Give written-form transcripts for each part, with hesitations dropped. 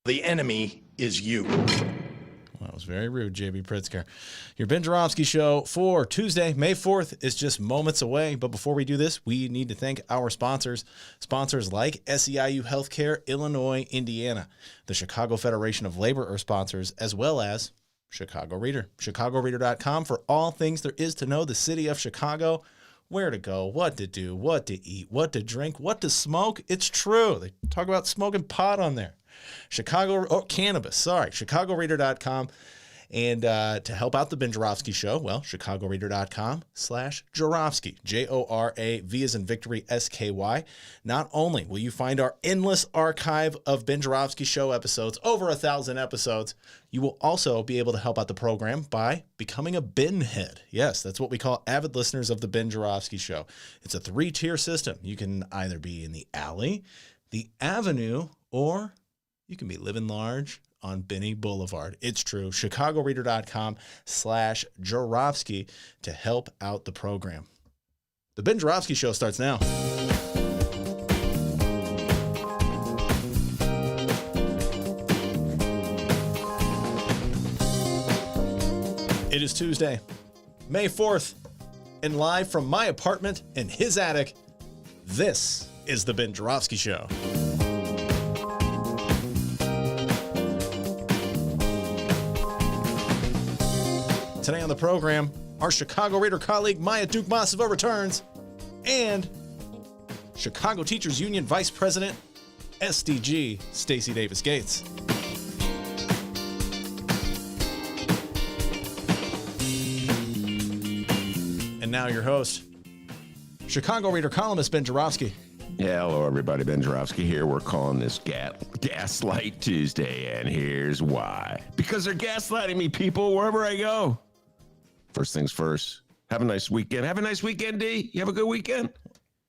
The enemy is you. Well, that was very rude, J.B. Pritzker. Your Ben Joravsky Show for Tuesday, May 4th is just moments away. But before we do this, we need to thank our sponsors. Sponsors like SEIU Healthcare, Illinois, Indiana. The Chicago Federation of Labor are sponsors, as well as Chicago Reader. ChicagoReader.com for all things there is to know the city of Chicago. Where to go, what to do, what to eat, what to drink, what to smoke. It's true. They talk about smoking pot on there. ChicagoReader.com. And to help out the Ben Joravsky Show, well, ChicagoReader.com/Joravsky, Jorav as in victory, SKY. Not only will you find our endless archive of Ben Joravsky Show episodes, over 1,000 episodes, you will also be able to help out the program by becoming a Ben head. Yes, that's what we call avid listeners of the Ben Joravsky Show. It's a 3-tier system. You can either be in the alley, the avenue, or you can be living large on Benny Boulevard. It's true. ChicagoReader.com/Joravsky to help out the program. The Ben Joravsky Show starts now. It is Tuesday, May 4th, and live from my apartment in his attic, this is the Ben Joravsky Show. Today on the program, our Chicago Reader colleague Maya Dukmasova returns, and Chicago Teachers Union Vice President, SDG, Stacy Davis Gates. And now your host, Chicago Reader columnist Ben Joravsky. Yeah, hello everybody, Ben Joravsky here. We're calling this Gaslight Tuesday, and here's why. Because they're gaslighting me, people, wherever I go. First things first, have a nice weekend. Have a nice weekend, D. You have a good weekend?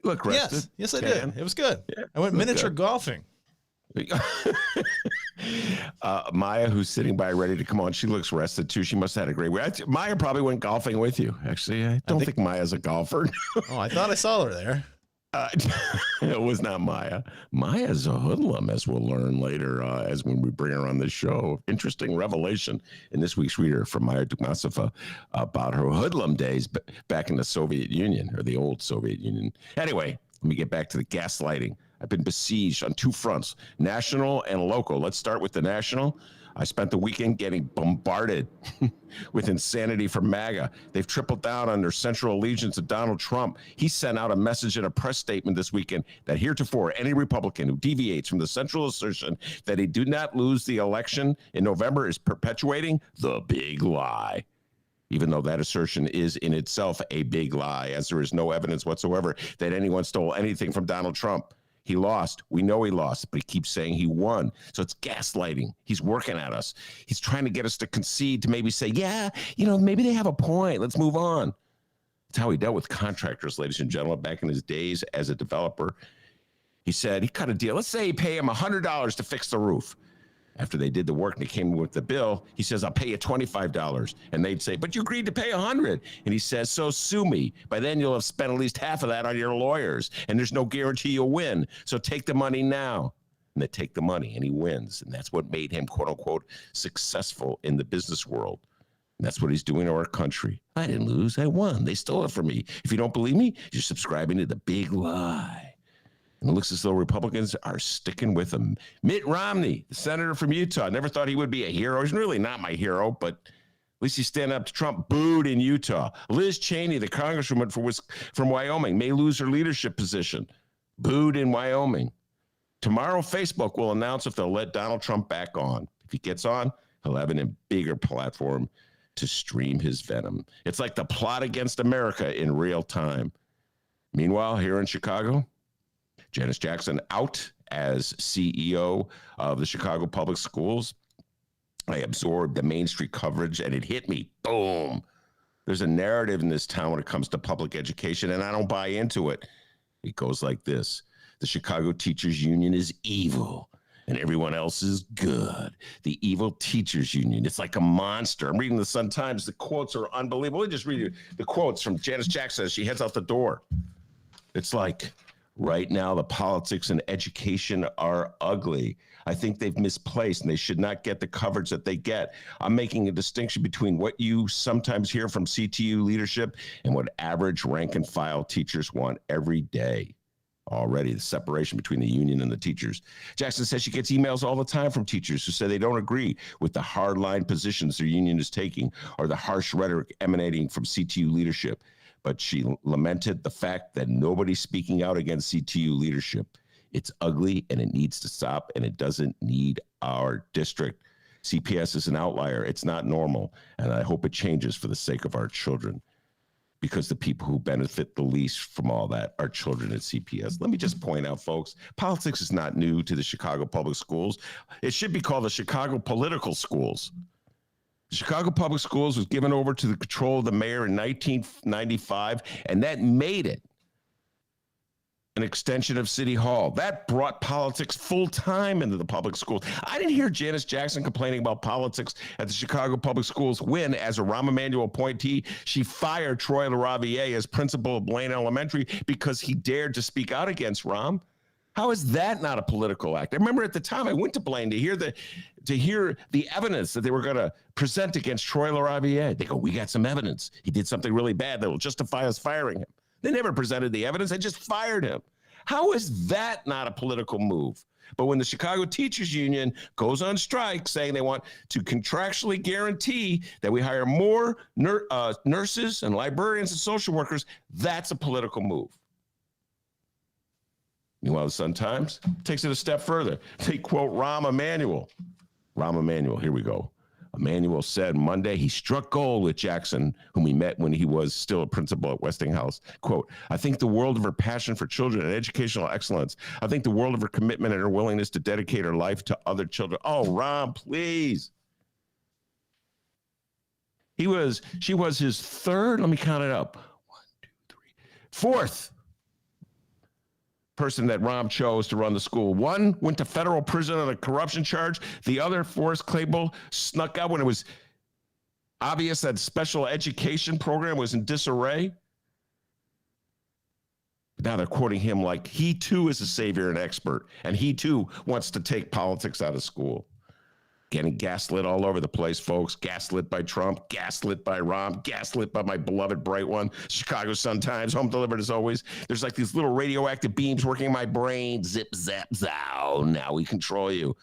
You look rested. Yes, I did. It was good. Yeah, I went miniature golfing. Maya, who's sitting by ready to come on, she looks rested too. She must have had a great week. Maya probably went golfing with you. Actually, I don't think Maya's a golfer. Oh, I thought I saw her there. It was not Maya. Maya's a hoodlum, as we'll learn later as when we bring her on this show. Interesting revelation in this week's reader from Maya Dukmasova about her hoodlum days back in the Soviet Union, or the old Soviet Union. Anyway, let me get back to the gaslighting. I've been besieged on 2 fronts, national and local. Let's start with the national. I spent the weekend getting bombarded with insanity from MAGA. They've tripled down on their central allegiance to Donald Trump. He sent out a message in a press statement this weekend that heretofore any Republican who deviates from the central assertion that he did not lose the election in November is perpetuating the big lie. Even though that assertion is in itself a big lie, as there is no evidence whatsoever that anyone stole anything from Donald Trump. He lost. We know he lost, but he keeps saying he won. So it's gaslighting. He's working at us. He's trying to get us to concede, to maybe say, yeah, maybe they have a point. Let's move on. That's how he dealt with contractors, ladies and gentlemen, back in his days as a developer. He said he cut a deal. Let's say he pay him $100 to fix the roof. After they did the work and they came with the bill, he says, I'll pay you $25. And they'd say, but you agreed to pay $100. And he says, so sue me. By then you'll have spent at least half of that on your lawyers. And there's no guarantee you'll win. So take the money now. And they take the money and he wins. And that's what made him, quote unquote, successful in the business world. And that's what he's doing to our country. I didn't lose. I won. They stole it from me. If you don't believe me, you're subscribing to the big lie. And it looks as though Republicans are sticking with him. Mitt Romney, the senator from Utah, never thought he would be a hero. He's really not my hero, but at least he's standing up to Trump, booed in Utah. Liz Cheney, the congresswoman from Wyoming, may lose her leadership position, booed in Wyoming. Tomorrow, Facebook will announce if they'll let Donald Trump back on. If he gets on, he'll have an bigger platform to stream his venom. It's like the plot against America in real time. Meanwhile, here in Chicago, Janice Jackson out as CEO of the Chicago Public Schools. I absorbed the Main Street coverage and it hit me. Boom. There's a narrative in this town when it comes to public education, and I don't buy into it. It goes like this. The Chicago Teachers Union is evil and everyone else is good. The evil teachers union. It's like a monster. I'm reading the Sun-Times. The quotes are unbelievable. Let me just read you the quotes from Janice Jackson as she heads out the door. It's like, right now, the politics and education are ugly. I think they've misplaced and they should not get the coverage that they get. I'm making a distinction between what you sometimes hear from CTU leadership and what average rank and file teachers want every day. Already, the separation between the union and the teachers. Jackson says she gets emails all the time from teachers who say they don't agree with the hardline positions their union is taking or the harsh rhetoric emanating from CTU leadership. But she lamented the fact that nobody's speaking out against CTU leadership. It's ugly and it needs to stop, and it doesn't need our district. CPS is an outlier. It's not normal, and I hope it changes for the sake of our children, because the people who benefit the least from all that are children at CPS. Let me just point out, folks, politics is not new to the Chicago Public Schools. It should be called the Chicago Political Schools. The Chicago Public Schools was given over to the control of the mayor in 1995, and that made it an extension of City Hall. That brought politics full-time into the public schools. I didn't hear Janice Jackson complaining about politics at the Chicago Public Schools when, as a Rahm Emanuel appointee, she fired Troy LaRaviere as principal of Blaine Elementary because he dared to speak out against Rahm. How is that not a political act? I remember at the time I went to Blaine to hear the evidence that they were going to present against Troy LaRaviere. They go, we got some evidence. He did something really bad that will justify us firing him. They never presented the evidence. They just fired him. How is that not a political move? But when the Chicago Teachers Union goes on strike saying they want to contractually guarantee that we hire more nurses and librarians and social workers, that's a political move. Meanwhile, the Sun-Times takes it a step further. They quote Rahm Emanuel. Rahm Emanuel, here we go. Emanuel said Monday he struck gold with Jackson, whom he met when he was still a principal at Westinghouse. Quote, I think the world of her passion for children and educational excellence. I think the world of her commitment and her willingness to dedicate her life to other children. Oh, Rahm, please. She was his third, let me count it up. 1, 2, 3, fourth person that Rahm chose to run the school. One went to federal prison on a corruption charge. The other, Forrest Claypool, snuck out when it was obvious that special education program was in disarray. Now they're quoting him like he too is a savior and expert, and he too wants to take politics out of school. Getting gaslit all over the place, folks. Gaslit by Trump, gaslit by Rahm, gaslit by my beloved bright one, Chicago Sun-Times, home delivered as always. There's like these little radioactive beams working in my brain. Zip, zap, zow. Now we control you.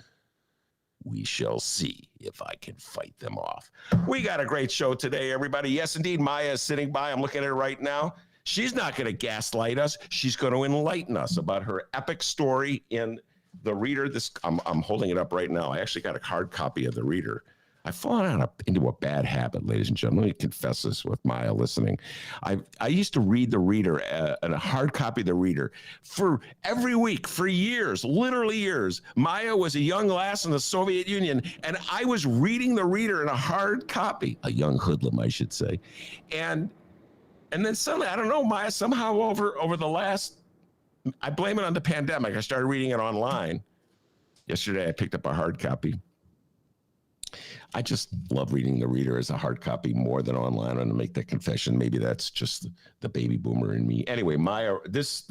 We shall see if I can fight them off. We got a great show today, everybody. Yes, indeed, Maya is sitting by. I'm looking at her right now. She's not going to gaslight us. She's going to enlighten us about her epic story in the Reader. I'm holding it up right now. I actually got a hard copy of the Reader. I've fallen into a bad habit, ladies and gentlemen. Let me confess this with Maya listening. I used to read the Reader, and a hard copy of the Reader for every week for years, literally years. Maya was a young lass in the Soviet Union, and I was reading the Reader in a hard copy, a young hoodlum, I should say. And then suddenly, I don't know, Maya, somehow over the last, I blame it on the pandemic. I started reading it online. Yesterday, I picked up a hard copy. I just love reading the Reader as a hard copy more than online. I'm going to make that confession. Maybe that's just the baby boomer in me. Anyway, Maya, this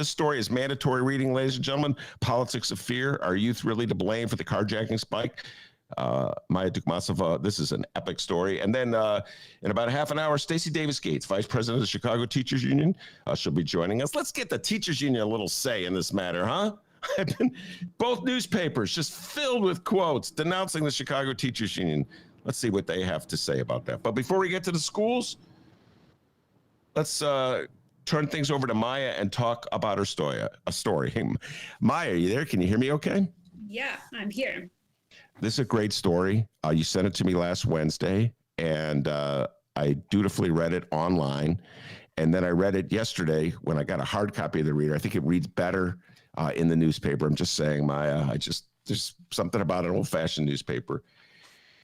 story is mandatory reading, ladies and gentlemen. Politics of Fear. Are youth really to blame for the carjacking spike? Maya Dukmasova, this is an epic story. And then in about half an hour, Stacy Davis Gates, Vice President of the Chicago Teachers Union, she'll be joining us. Let's get the Teachers Union a little say in this matter, huh? Both newspapers just filled with quotes denouncing the Chicago Teachers Union. Let's see what they have to say about that. But before we get to the schools, let's turn things over to Maya and talk about her story. Maya, are you there? Can you hear me okay? Yeah, I'm here. This is a great story. You sent it to me last Wednesday, and I dutifully read it online. And then I read it yesterday when I got a hard copy of the Reader. I think it reads better in the newspaper. I'm just saying, Maya, there's something about an old-fashioned newspaper.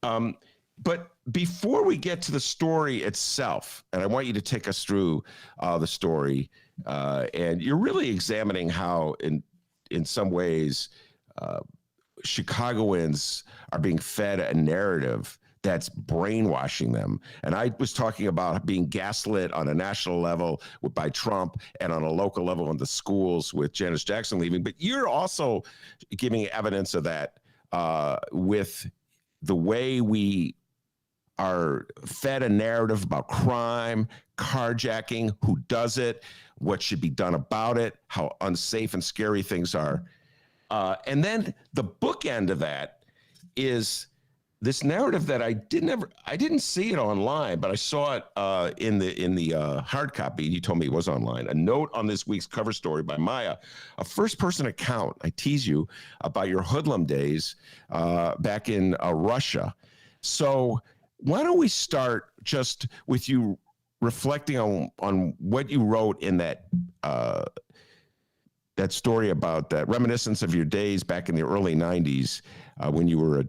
But before we get to the story itself, and I want you to take us through the story, and you're really examining how, in some ways, Chicagoans are being fed a narrative that's brainwashing them. And I was talking about being gaslit on a national level by Trump and on a local level in the schools with Janice Jackson leaving. But you're also giving evidence of that with the way we are fed a narrative about crime, carjacking, who does it, what should be done about it, how unsafe and scary things are. And then the bookend of that is this narrative that I didn't see it online, but I saw it in the hard copy. You told me it was online. A note on this week's cover story by Maya, a first-person account. I tease you about your hoodlum days back in Russia. So why don't we start just with you reflecting on what you wrote in that that story about that reminiscence of your days back in the early 90s when you were a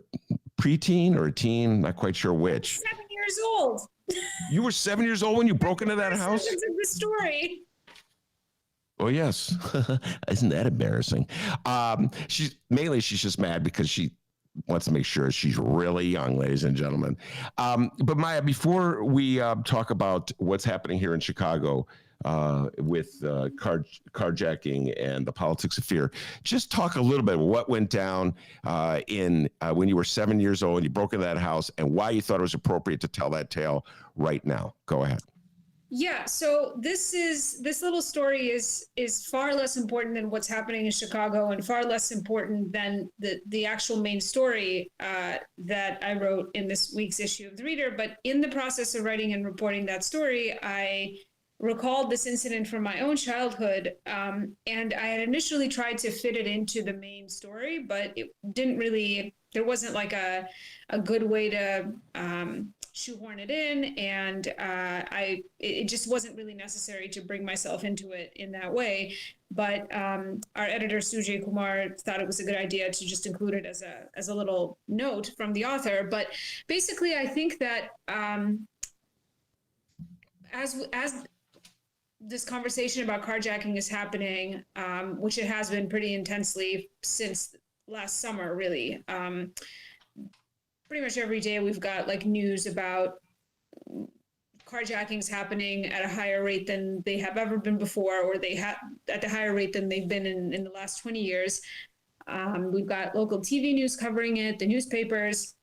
preteen or a teen, not quite sure which. 7 years old. You were 7 years old when you broke into that house? That's the story. Oh, yes. Isn't that embarrassing? She's just mad because she wants to make sure she's really young, ladies and gentlemen. But Maya, before we talk about what's happening here in Chicago with carjacking and the politics of fear, just talk a little bit about what went down when you were 7 years old and you broke into that house and why you thought it was appropriate to tell that tale right now. Go ahead. Yeah, so this little story is far less important than what's happening in Chicago and far less important than the actual main story that I wrote in this week's issue of the Reader. But in the process of writing and reporting that story, I recalled this incident from my own childhood, and I had initially tried to fit it into the main story, but it didn't really. There wasn't like a good way to shoehorn it in, and it just wasn't really necessary to bring myself into it in that way. But our editor Sujay Kumar thought it was a good idea to just include it as a little note from the author. But basically, I think that as this conversation about carjacking is happening, which it has been pretty intensely since last summer, really. Pretty much every day we've got like news about carjackings happening at a higher rate than they have ever been before, or they have at the higher rate than they've been in the last 20 years. We've got local TV news covering it, the newspapers.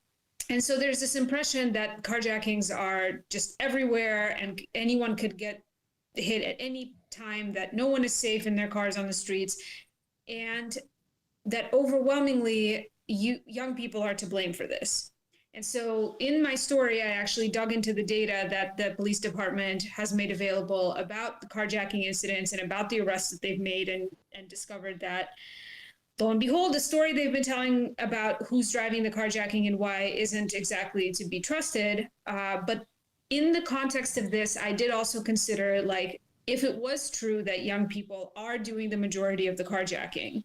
And so there's this impression that carjackings are just everywhere and anyone could get hit at any time, that no one is safe in their cars on the streets, and that overwhelmingly young people are to blame for this. And so in my story, I actually dug into the data that the police department has made available about the carjacking incidents and about the arrests that they've made, and discovered that, lo and behold, the story they've been telling about who's driving the carjacking and why isn't exactly to be trusted. But in the context of this, I did also consider, like, if it was true that young people are doing the majority of the carjacking,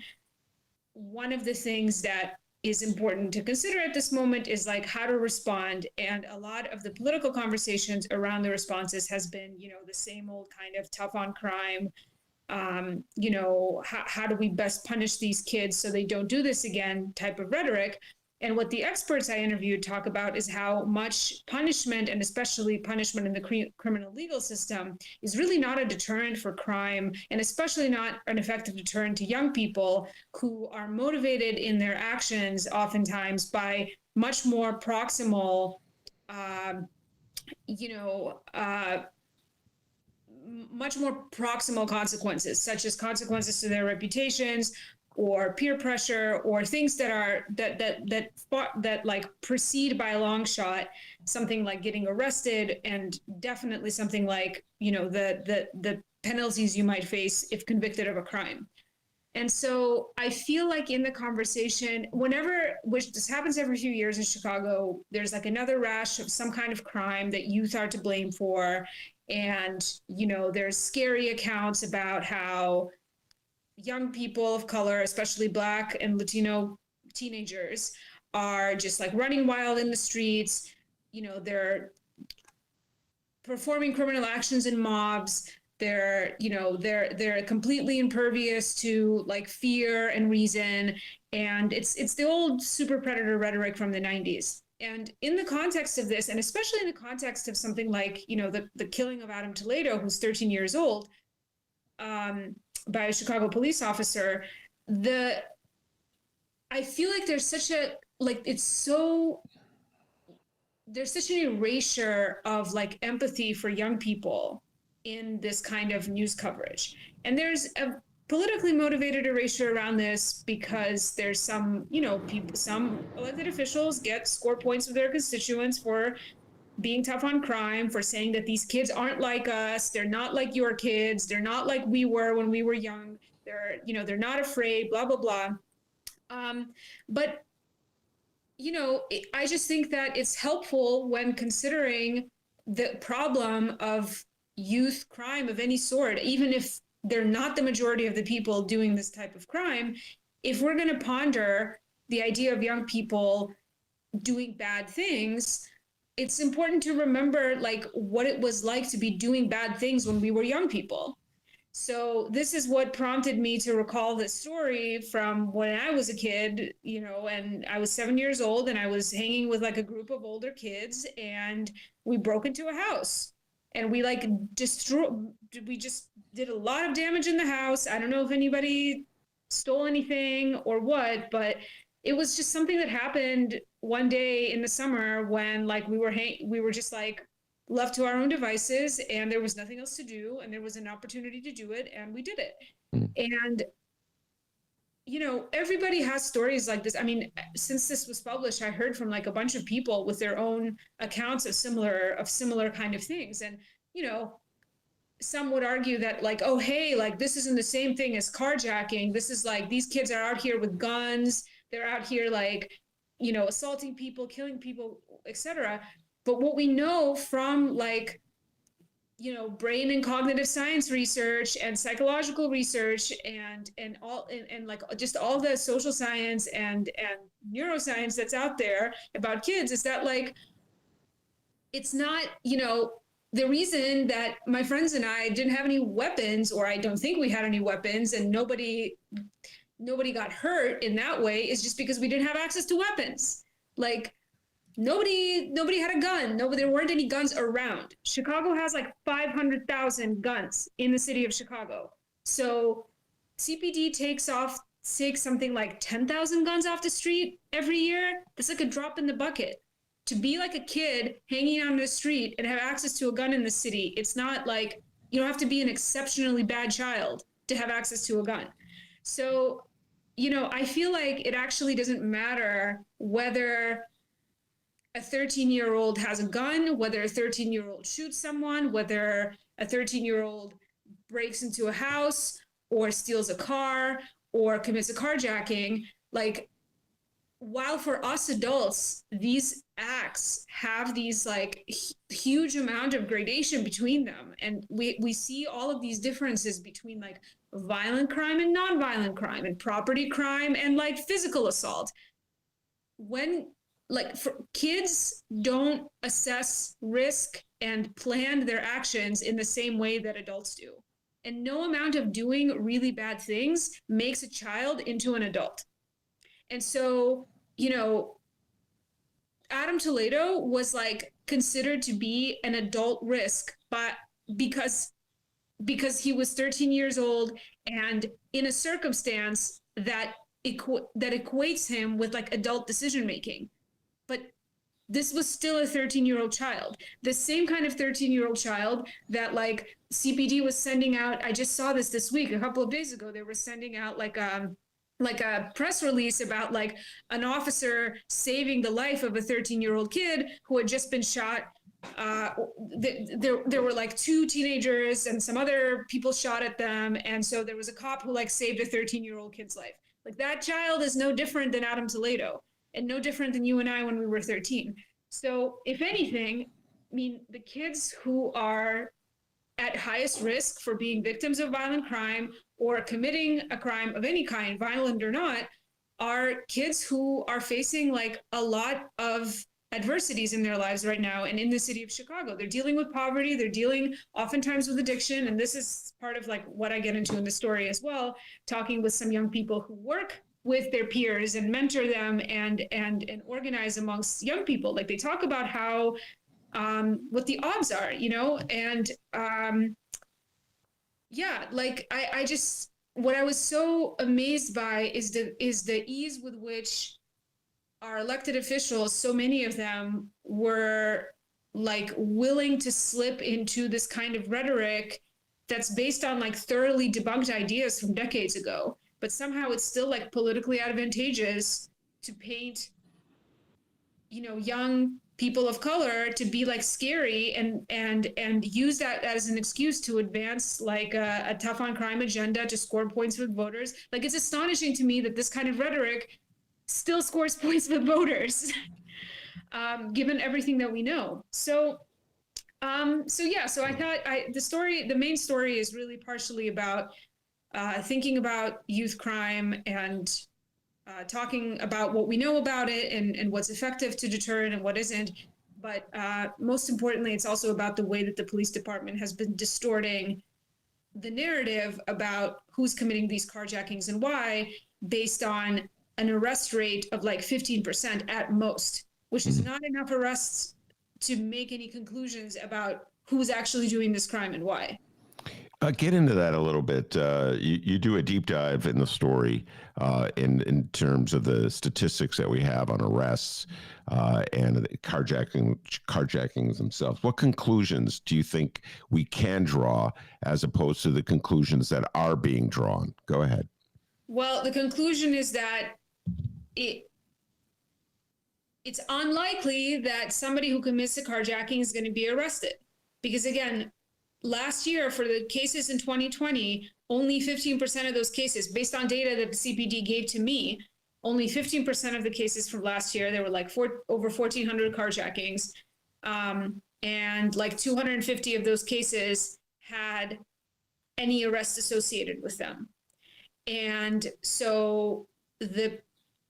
one of the things that is important to consider at this moment is like how to respond. And a lot of the political conversations around the responses has been, the same old kind of tough on crime. How do we best punish these kids so they don't do this again type of rhetoric. And what the experts I interviewed talk about is how much punishment, and especially punishment in the criminal legal system, is really not a deterrent for crime, and especially not an effective deterrent to young people who are motivated in their actions oftentimes by much more proximal, consequences, such as consequences to their reputations, or peer pressure, or things that are that like precede by a long shot something like getting arrested, and definitely something like the penalties you might face if convicted of a crime. And so I feel like in the conversation, which this happens every few years in Chicago, there's like another rash of some kind of crime that youth are to blame for, and there's scary accounts about how young people of color, especially Black and Latino teenagers, are just like running wild in the streets. They're performing criminal actions in mobs. They're completely impervious to like fear and reason. And it's the old super predator rhetoric from the 90s. And in the context of this, and especially in the context of something like, the killing of Adam Toledo, who's 13 years old, by a Chicago police officer, I feel like there's such an erasure of like empathy for young people in this kind of news coverage. And there's a politically motivated erasure around this because there's some elected officials score points with their constituents for being tough on crime, for saying that these kids aren't like us, they're not like your kids, they're not like we were when we were young, they're not afraid, blah blah blah. But I just think that it's helpful when considering the problem of youth crime of any sort, even if they're not the majority of the people doing this type of crime. If we're going to ponder the idea of young people doing bad things, it's important to remember like what it was like to be doing bad things when we were young people. So this is what prompted me to recall this story from when I was a kid, and I was 7 years old and I was hanging with like a group of older kids, and we broke into a house and we just did a lot of damage in the house. I don't know if anybody stole anything or what, but it was just something that happened one day in the summer when like we were just like left to our own devices and there was nothing else to do and there was an opportunity to do it and we did it. And everybody has stories like this. I mean, since this was published, I heard from like a bunch of people with their own accounts of similar kind of things. And some would argue that like, oh hey, like this isn't the same thing as carjacking. This is like these kids are out here with guns, they're out here like assaulting people, killing people, etc. But what we know from like, brain and cognitive science research and psychological research and like just all the social science and neuroscience that's out there about kids is that like, it's not, the reason that my friends and I didn't have any weapons, or I don't think we had any weapons, and nobody got hurt in that way is just because we didn't have access to weapons. Like, nobody had a gun. There weren't any guns around. Chicago has like 500,000 guns in the city of Chicago. So CPD takes something like 10,000 guns off the street every year. That's like a drop in the bucket. To be like a kid hanging out on the street and have access to a gun in the city, it's not like you don't have to be an exceptionally bad child to have access to a gun. So, I feel like it actually doesn't matter whether a 13-year-old has a gun, whether a 13-year-old shoots someone, whether a 13-year-old breaks into a house or steals a car or commits a carjacking. Like, while for us adults, these acts have these like huge amount of gradation between them. And we see all of these differences between like violent crime and nonviolent crime and property crime and like physical assault. When like kids don't assess risk and plan their actions in the same way that adults do. And no amount of doing really bad things makes a child into an adult. And so, Adam Toledo was like considered to be an adult risk, but because he was 13 years old and in a circumstance that equates him with like adult decision making. But this was still a 13-year-old child, the same kind of 13-year-old child that like CPD was sending out. I just saw this week, a couple of days ago, they were sending out like a press release about like an officer saving the life of a 13-year-old kid who had just been shot. There were like 2 teenagers and some other people shot at them. And so there was a cop who like saved a 13-year-old kid's life. Like that child is no different than Adam Toledo and no different than you and I when we were 13. So if anything, I mean, the kids who are at highest risk for being victims of violent crime or committing a crime of any kind, violent or not, are kids who are facing like a lot of adversities in their lives right now. And in the city of Chicago, they're dealing with poverty, they're dealing oftentimes with addiction. And this is part of like what I get into in the story as well, talking with some young people who work with their peers and mentor them and organize amongst young people. Like they talk about how what the odds are, and yeah, like I just what I was so amazed by is the ease with which our elected officials, so many of them were like willing to slip into this kind of rhetoric that's based on like thoroughly debunked ideas from decades ago, but somehow it's still like politically advantageous to paint, young people of color to be like scary and use that as an excuse to advance like a tough on crime agenda to score points with voters. Like it's astonishing to me that this kind of rhetoric still scores points with voters, given everything that we know. So I thought the main story is really partially about thinking about youth crime and talking about what we know about it and what's effective to deter it and what isn't. But most importantly, it's also about the way that the police department has been distorting the narrative about who's committing these carjackings and why, based on an arrest rate of like 15% at most, which is not enough arrests to make any conclusions about who's actually doing this crime and why. Get into that a little bit. You do a deep dive in the story in terms of the statistics that we have on arrests and the carjackings themselves. What conclusions do you think we can draw as opposed to the conclusions that are being drawn? Go ahead. Well, the conclusion is that it's unlikely that somebody who commits a carjacking is going to be arrested. Because again, last year for the cases in 2020, only 15% of those cases, based on data that the CPD gave to me, only 15% of the cases from last year, there were like over 1,400 carjackings. And like 250 of those cases had any arrest associated with them. And so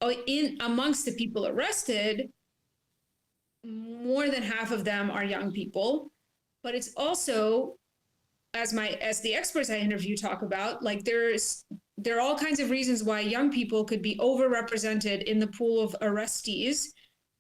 amongst the people arrested, more than half of them are young people, but it's also, as the experts I interview talk about, like there are all kinds of reasons why young people could be overrepresented in the pool of arrestees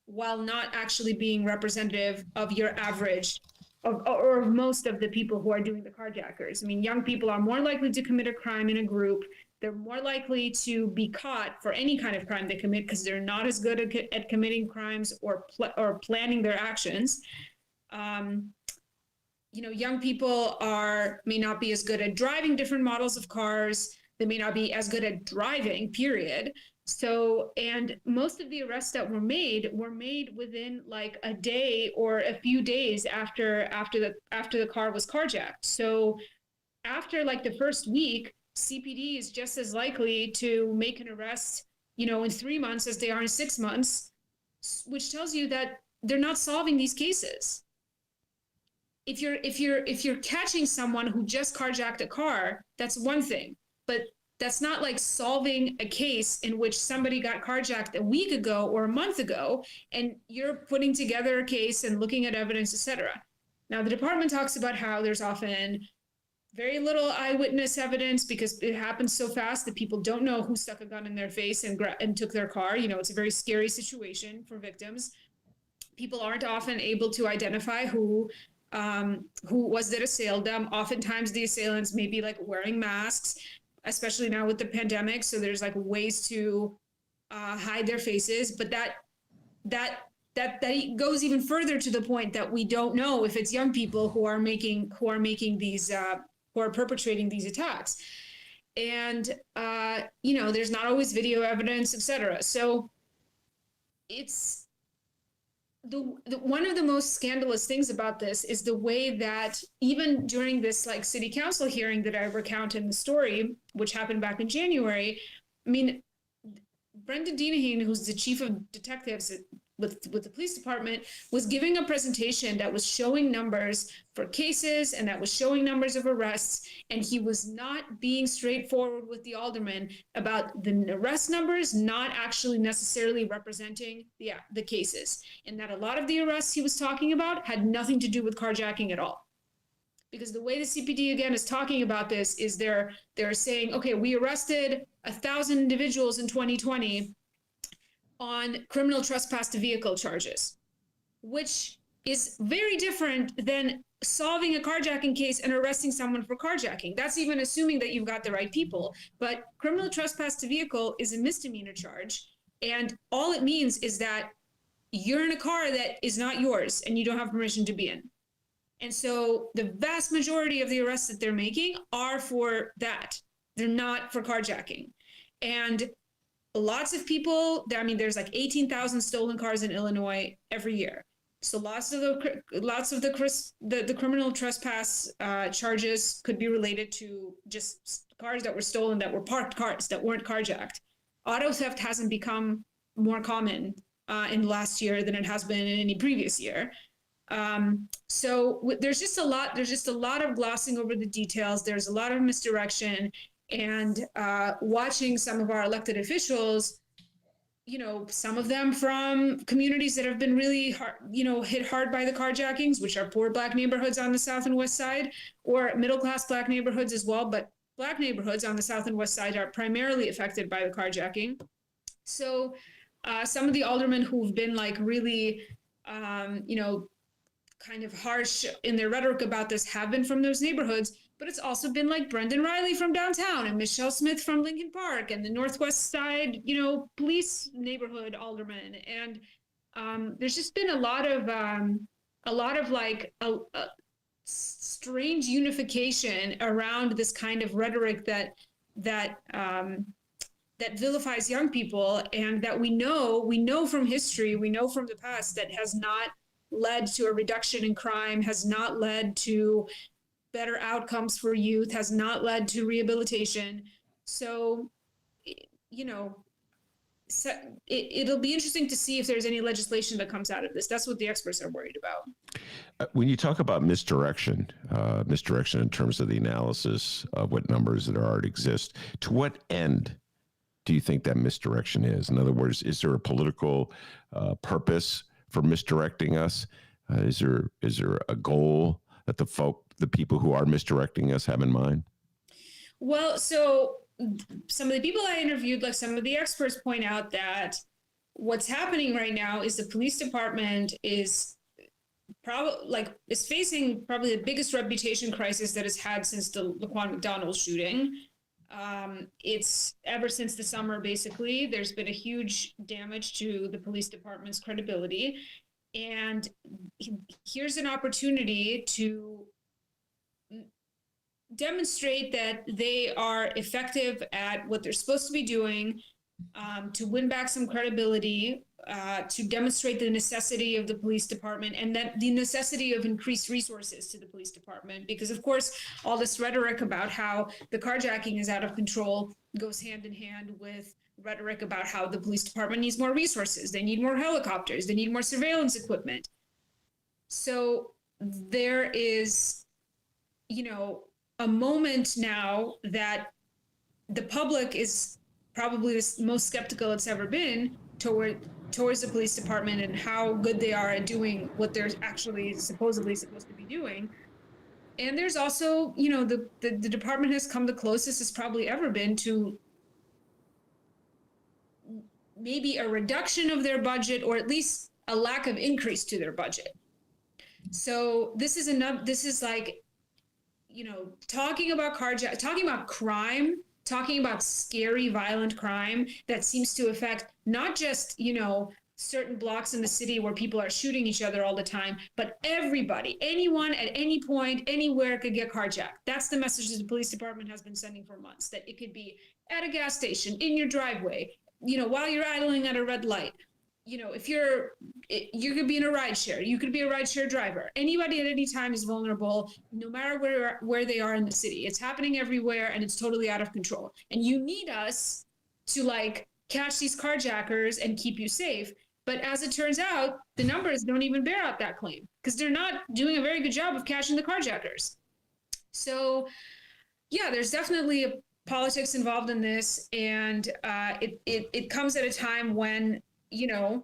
while not actually being representative of your average or most of the people who are doing the carjackers. I mean, young people are more likely to commit a crime in a group. They're more likely to be caught for any kind of crime they commit because they're not as good at committing crimes or planning their actions. Young people may not be as good at driving different models of cars. They may not be as good at driving, period. So, and most of the arrests that were made within like a day or a few days after the car was carjacked. So after like the first week, CPD is just as likely to make an arrest, in 3 months as they are in 6 months, which tells you that they're not solving these cases. If you're catching someone who just carjacked a car, that's one thing, but that's not like solving a case in which somebody got carjacked a week ago or a month ago, and you're putting together a case and looking at evidence, etc. Now, the department talks about how there's often very little eyewitness evidence because it happens so fast that people don't know who stuck a gun in their face and took their car. It's a very scary situation for victims. People aren't often able to identify who was that assailed them. Oftentimes the assailants may be like wearing masks, especially now with the pandemic. So there's like ways to hide their faces, but that goes even further to the point that we don't know if it's young people who are making these who are perpetrating these attacks. And there's not always video evidence, etc. So it's one of the most scandalous things about this is the way that even during this like city council hearing that I recount in the story, which happened back in January, I mean, Brendan Deanahane, who's the chief of detectives with the police department, was giving a presentation that was showing numbers for cases and that was showing numbers of arrests, and he was not being straightforward with the aldermen about the arrest numbers not actually necessarily representing the cases, and that a lot of the arrests he was talking about had nothing to do with carjacking at all. Because the way the CPD again is talking about this is they're saying, okay, we arrested 1,000 individuals in 2020 on criminal trespass to vehicle charges, which is very different than solving a carjacking case and arresting someone for carjacking. That's even assuming that you've got the right people. But criminal trespass to vehicle is a misdemeanor charge. And all it means is that you're in a car that is not yours and you don't have permission to be in. And so the vast majority of the arrests that they're making are for that. They're not for carjacking. And lots of people, I mean, there's like 18,000 stolen cars in Illinois every year. So lots of the criminal trespass charges could be related to just cars that were stolen, that were parked cars, that weren't carjacked. Auto theft hasn't become more common in the last year than it has been in any previous year. So there's just a lot of glossing over the details. There's a lot of misdirection, and watching some of our elected officials, you know, some of them from communities that have been really hard, you know, hit hard by the carjackings, which are poor Black neighborhoods on the South and West Side, or middle-class Black neighborhoods as well. But Black neighborhoods on the South and West Side are primarily affected by the carjacking. So some of the aldermen who've been like really, you know, kind of harsh in their rhetoric about this have been from those neighborhoods, but it's also been like Brendan Riley from downtown and Michelle Smith from Lincoln Park and the Northwest Side, you know, police neighborhood aldermen. And there's just been a lot of like a strange unification around this kind of rhetoric that vilifies young people, and that we know from history, we know from the past, that has not led to a reduction in crime, has not led to better outcomes for youth, has not led to rehabilitation. So, you know, it'll be interesting to see if there's any legislation that comes out of this. That's what the experts are worried about. When you talk about misdirection in terms of the analysis of what numbers that already exist, to what end do you think that misdirection is? In other words, is there a political purpose for misdirecting us? Is there a goal that the people who are misdirecting us have in mind? Well, so some of the people I interviewed, like some of the experts, point out that what's happening right now is the police department is facing probably the biggest reputation crisis that it's had since the Laquan McDonald shooting. It's ever since the summer, basically, there's been a huge damage to the police department's credibility. And here's an opportunity to demonstrate that they are effective at what they're supposed to be doing, to win back some credibility, to demonstrate the necessity of the police department, and that the necessity of increased resources to the police department. Because, of course, all this rhetoric about how the carjacking is out of control goes hand in hand with rhetoric about how the police department needs more resources. They need more helicopters. They need more surveillance equipment. So there is, you know, a moment now that the public is probably the most skeptical it's ever been towards the police department and how good they are at doing what they're actually supposedly supposed to be doing. And there's also, you know, the department has come the closest it's probably ever been to maybe a reduction of their budget, or at least a lack of increase to their budget. So this is like, you know, talking about crime, talking about scary, violent crime that seems to affect not just, you know, certain blocks in the city where people are shooting each other all the time, but everybody, anyone at any point, anywhere could get carjacked. That's the message that the police department has been sending for months, that it could be at a gas station, in your driveway, you know, while you're idling at a red light. You know, if you could be in a ride share, you could be a ride share driver. Anybody at any time is vulnerable, no matter where they are in the city. It's happening everywhere, and it's totally out of control. And you need us to like catch these carjackers and keep you safe. But as it turns out, the numbers don't even bear out that claim, because they're not doing a very good job of catching the carjackers. So, yeah, there's definitely politics involved in this, and it comes at a time when, you know,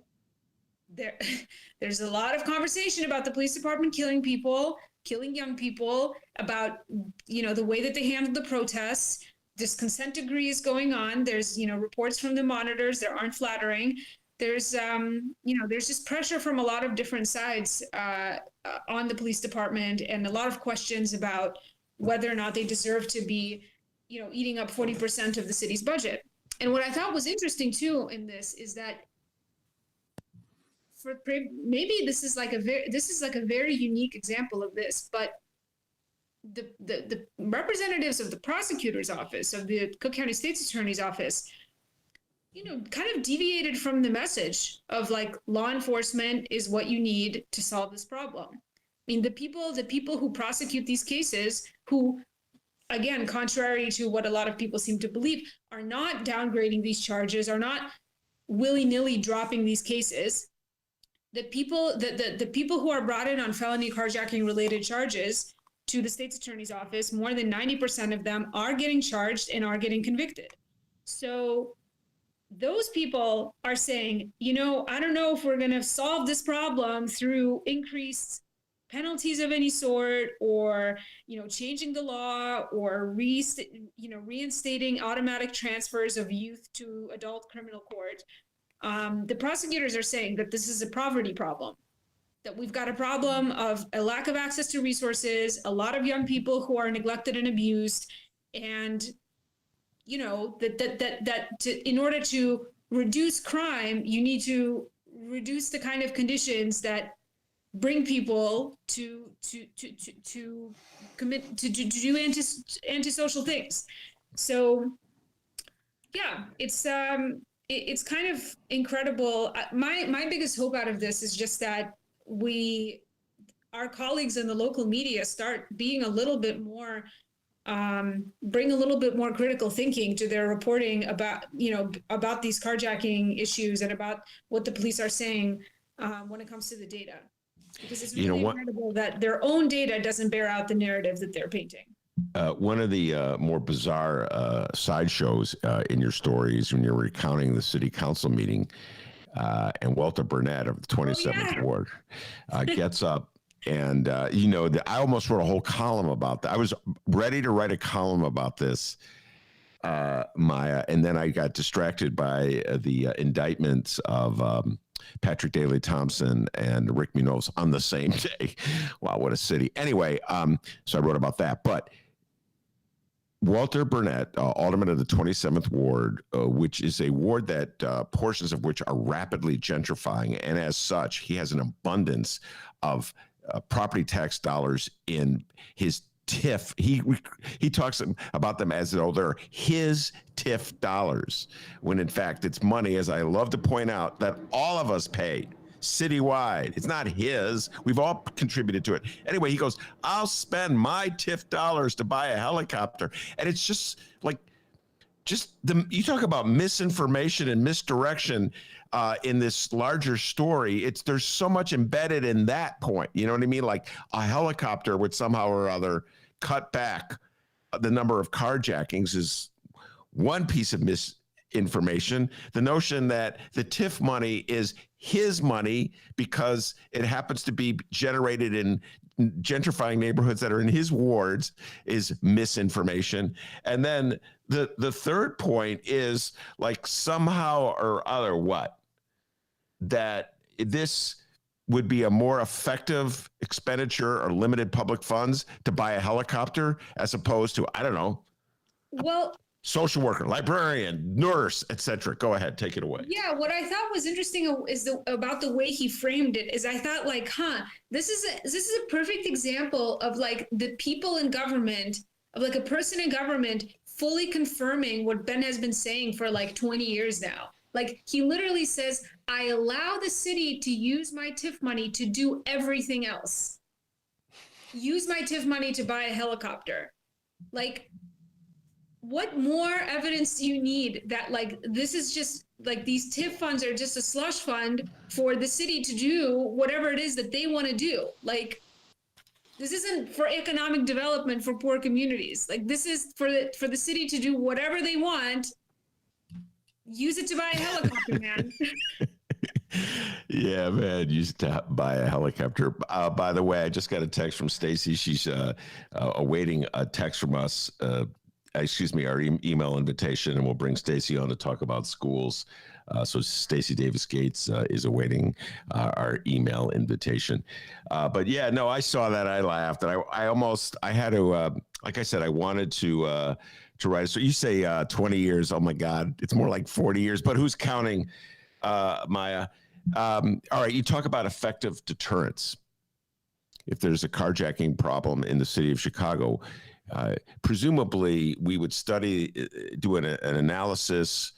there's a lot of conversation about the police department killing people. killing young people, about, the way that they handled the protests. This consent decree is going on. There's, reports from the monitors that aren't flattering. There's, there's just pressure from a lot of different sides on the police department, and a lot of questions about whether or not they deserve to be, eating up 40% of the city's budget. And what I thought was interesting too in this is that maybe this is like a very unique example of this, but the representatives of the prosecutor's office, of the Cook County State's Attorney's office, kind of deviated from the message of like law enforcement is what you need to solve this problem. I mean, the people who prosecute these cases, who, again, contrary to what a lot of people seem to believe, are not downgrading these charges, are not willy-nilly dropping these cases. The people who are brought in on felony carjacking related charges to the state's attorney's office, more than 90% of them are getting charged and are getting convicted. So those people are saying, I don't know if we're going to solve this problem through increased penalties of any sort, or, changing the law, or reinstating automatic transfers of youth to adult criminal court. The prosecutors are saying that this is a poverty problem, that we've got a problem of a lack of access to resources, a lot of young people who are neglected and abused, and in order to reduce crime, you need to reduce the kind of conditions that bring people to commit to do antisocial things. So yeah, it's kind of incredible. My biggest hope out of this is just that our colleagues in the local media start being a little bit more, bring a little bit more critical thinking to their reporting about these carjacking issues, and about what the police are saying when it comes to the data. Because it's really incredible that their own data doesn't bear out the narrative that they're painting. One of the more bizarre sideshows in your stories, when you're recounting the city council meeting, and Walter Burnett of the 27th Ward gets up, and I almost wrote a whole column about that. I was ready to write a column about this, Maya, and then I got distracted by the indictments of Patrick Daley Thompson and Rick Munoz on the same day. Wow, what a city. Anyway, so I wrote about that. But Walter Burnett, alderman of the 27th Ward, which is a ward that portions of which are rapidly gentrifying, and as such, he has an abundance of property tax dollars in his TIF. He talks about them as though they're his TIF dollars, when in fact it's money, as I love to point out, that all of us pay citywide. It's not his. We've all contributed to it. Anyway, he goes, I'll spend my TIF dollars to buy a helicopter. And it's just like, you talk about misinformation and misdirection in this larger story. There's so much embedded in that point. You know what I mean? Like a helicopter would somehow or other cut back the number of carjackings is one piece of misinformation. The notion that the TIF money is his money because it happens to be generated in gentrifying neighborhoods that are in his wards is misinformation. And then the third point is like somehow or other that this would be a more effective expenditure or limited public funds to buy a helicopter as opposed to, I don't know, social worker, librarian, nurse, etc. Go ahead, take it away. Yeah, what I thought was interesting is about the way he framed it is I thought like, this is a perfect example of like the people in government, of like a person in government fully confirming what Ben has been saying for like 20 years now. Like he literally says, I allow the city to use my TIF money to do everything else. Use my TIF money to buy a helicopter. Like, what more evidence do you need that like this is just like these TIF funds are just a slush fund for the city to do whatever it is that they want to do? Like, this isn't for economic development for poor communities. Like, this is for the city to do whatever they want. Use it to buy a helicopter, man. Yeah, man, you used to buy a helicopter. By the way, I just got a text from Stacy. She's awaiting a text from us. Excuse me, our email invitation, and we'll bring Stacy on to talk about schools. So Stacy Davis Gates is awaiting our email invitation. But yeah, no, I saw that. I laughed, and I had to, like I said, I wanted to write. So you say 20 years? Oh my God, it's more like 40 years. But who's counting, Maya? All right, you talk about effective deterrence. If there's a carjacking problem in the city of Chicago, presumably we would do an analysis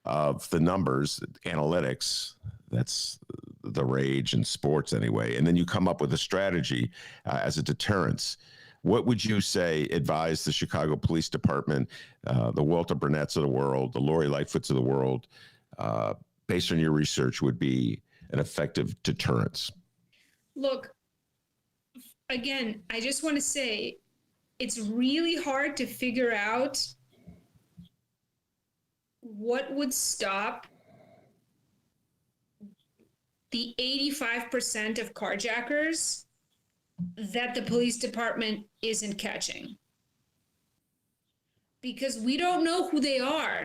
of the numbers, analytics. That's the rage in sports anyway. And then you come up with a strategy as a deterrence. What would you say, advise the Chicago Police Department, the Walter Burnett's of the world, the Lori Lightfoots of the world, based on your research, would be an effective deterrence? Look, again, I just want to say it's really hard to figure out what would stop the 85% of carjackers that the police department isn't catching. Because we don't know who they are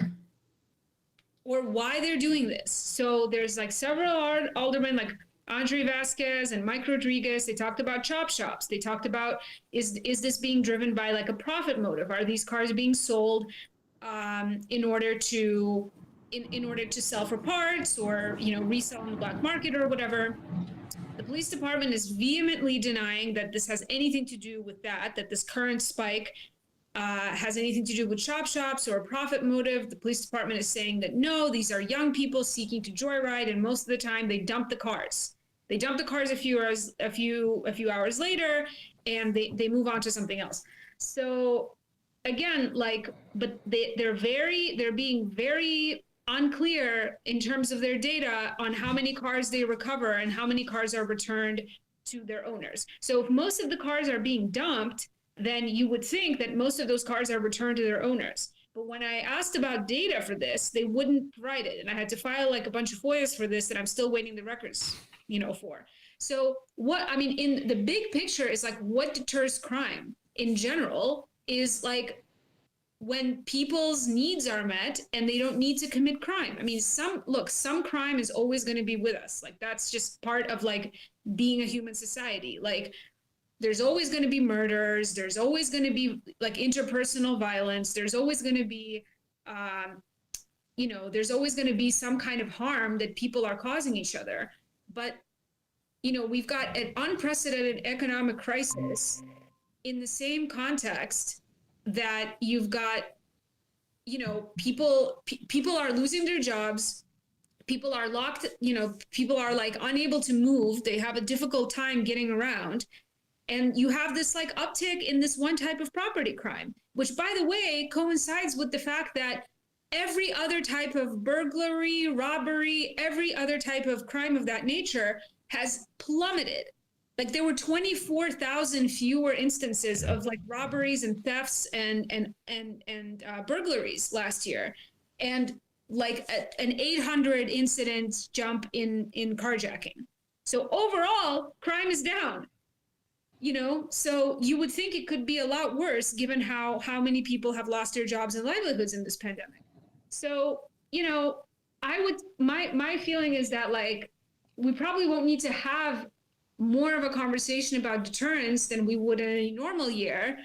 or why they're doing this. So there's like several aldermen, like Andre Vasquez and Mike Rodriguez. They talked about chop shops. They talked about, is this being driven by like a profit motive? Are these cars being sold in order to sell for parts, or resell on the black market or whatever? The police department is vehemently denying that this has anything to do with that this current spike has anything to do with chop shops or a profit motive. The police department is saying that no, these are young people seeking to joyride, and most of the time they dump the cars. They dump the cars a few hours later, and they move on to something else. So again, but they're being very unclear in terms of their data on how many cars they recover and how many cars are returned to their owners. So if most of the cars are being dumped, then you would think that most of those cars are returned to their owners. But when I asked about data for this, they wouldn't provide it. And I had to file like a bunch of FOIAs for this that I'm still waiting the records, for. So in the big picture is like, what deters crime in general is like when people's needs are met and they don't need to commit crime. I mean, some crime is always going to be with us. Like that's just part of like being a human society. Like there's always going to be murders. There's always going to be like interpersonal violence. There's always going to be, there's always going to be some kind of harm that people are causing each other. But, we've got an unprecedented economic crisis in the same context that you've got, people are losing their jobs. People are locked, people are like unable to move. They have a difficult time getting around. And you have this like uptick in this one type of property crime, which by the way, coincides with the fact that every other type of burglary, robbery, every other type of crime of that nature has plummeted. Like there were 24,000 fewer instances of like robberies and thefts and burglaries last year. And like an 800 incident jump in carjacking. So overall, crime is down. So you would think it could be a lot worse given how many people have lost their jobs and livelihoods in this pandemic. So, my feeling is that like, we probably won't need to have more of a conversation about deterrence than we would in a normal year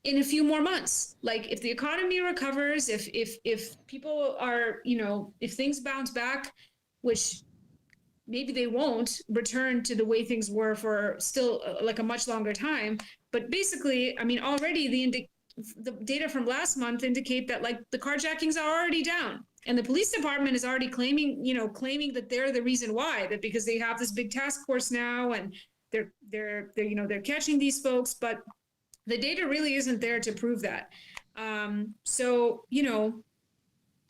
in a few more months. Like if the economy recovers, if people are, if things bounce back, which maybe they won't return to the way things were for still like a much longer time. But basically, already the data from last month indicate that like the carjackings are already down. And the police department is already claiming that they're the reason why, that because they have this big task force now and they're catching these folks, but the data really isn't there to prove that. So,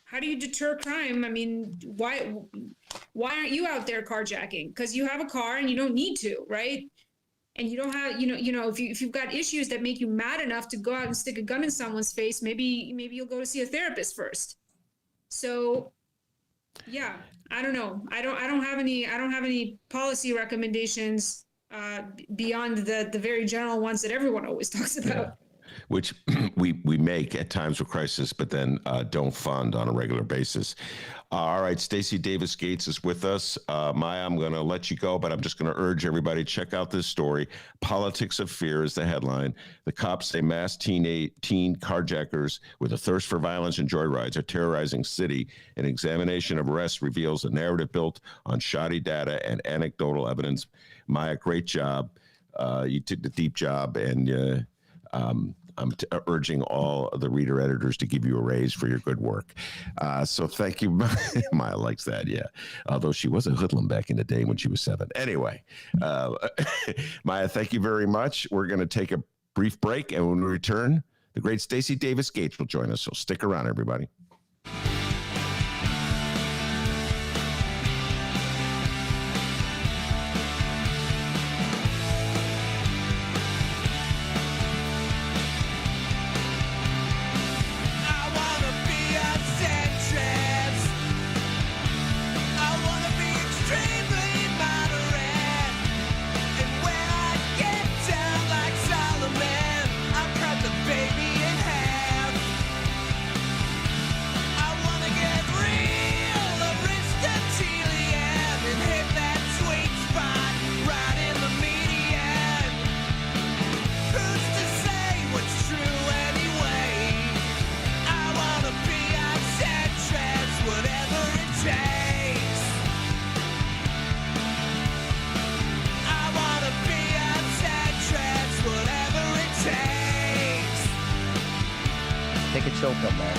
how do you deter crime? Why aren't you out there carjacking? Because you have a car and you don't need to, right? And you don't have, if you've got issues that make you mad enough to go out and stick a gun in someone's face, maybe you'll go to see a therapist first. So, Yeah, I don't know. I don't have any policy recommendations beyond the very general ones that everyone always talks about. Which we make at times of crisis, but then don't fund on a regular basis. All right, Stacy Davis Gates is with us. Maya, I'm going to let you go, but I'm just going to urge everybody check out this story. Politics of Fear is the headline. The cops say mass teen carjackers with a thirst for violence and joyrides are terrorizing city. An examination of arrests reveals a narrative built on shoddy data and anecdotal evidence. Maya, great job. You took the deep job, and I'm urging all the reader editors to give you a raise for your good work. So thank you. Maya likes that, yeah. Although she was a hoodlum back in the day when she was 7. Anyway, Maya, thank you very much. We're going to take a brief break, and when we return, the great Stacy Davis Gates will join us. So stick around, everybody. Take a choke up, man.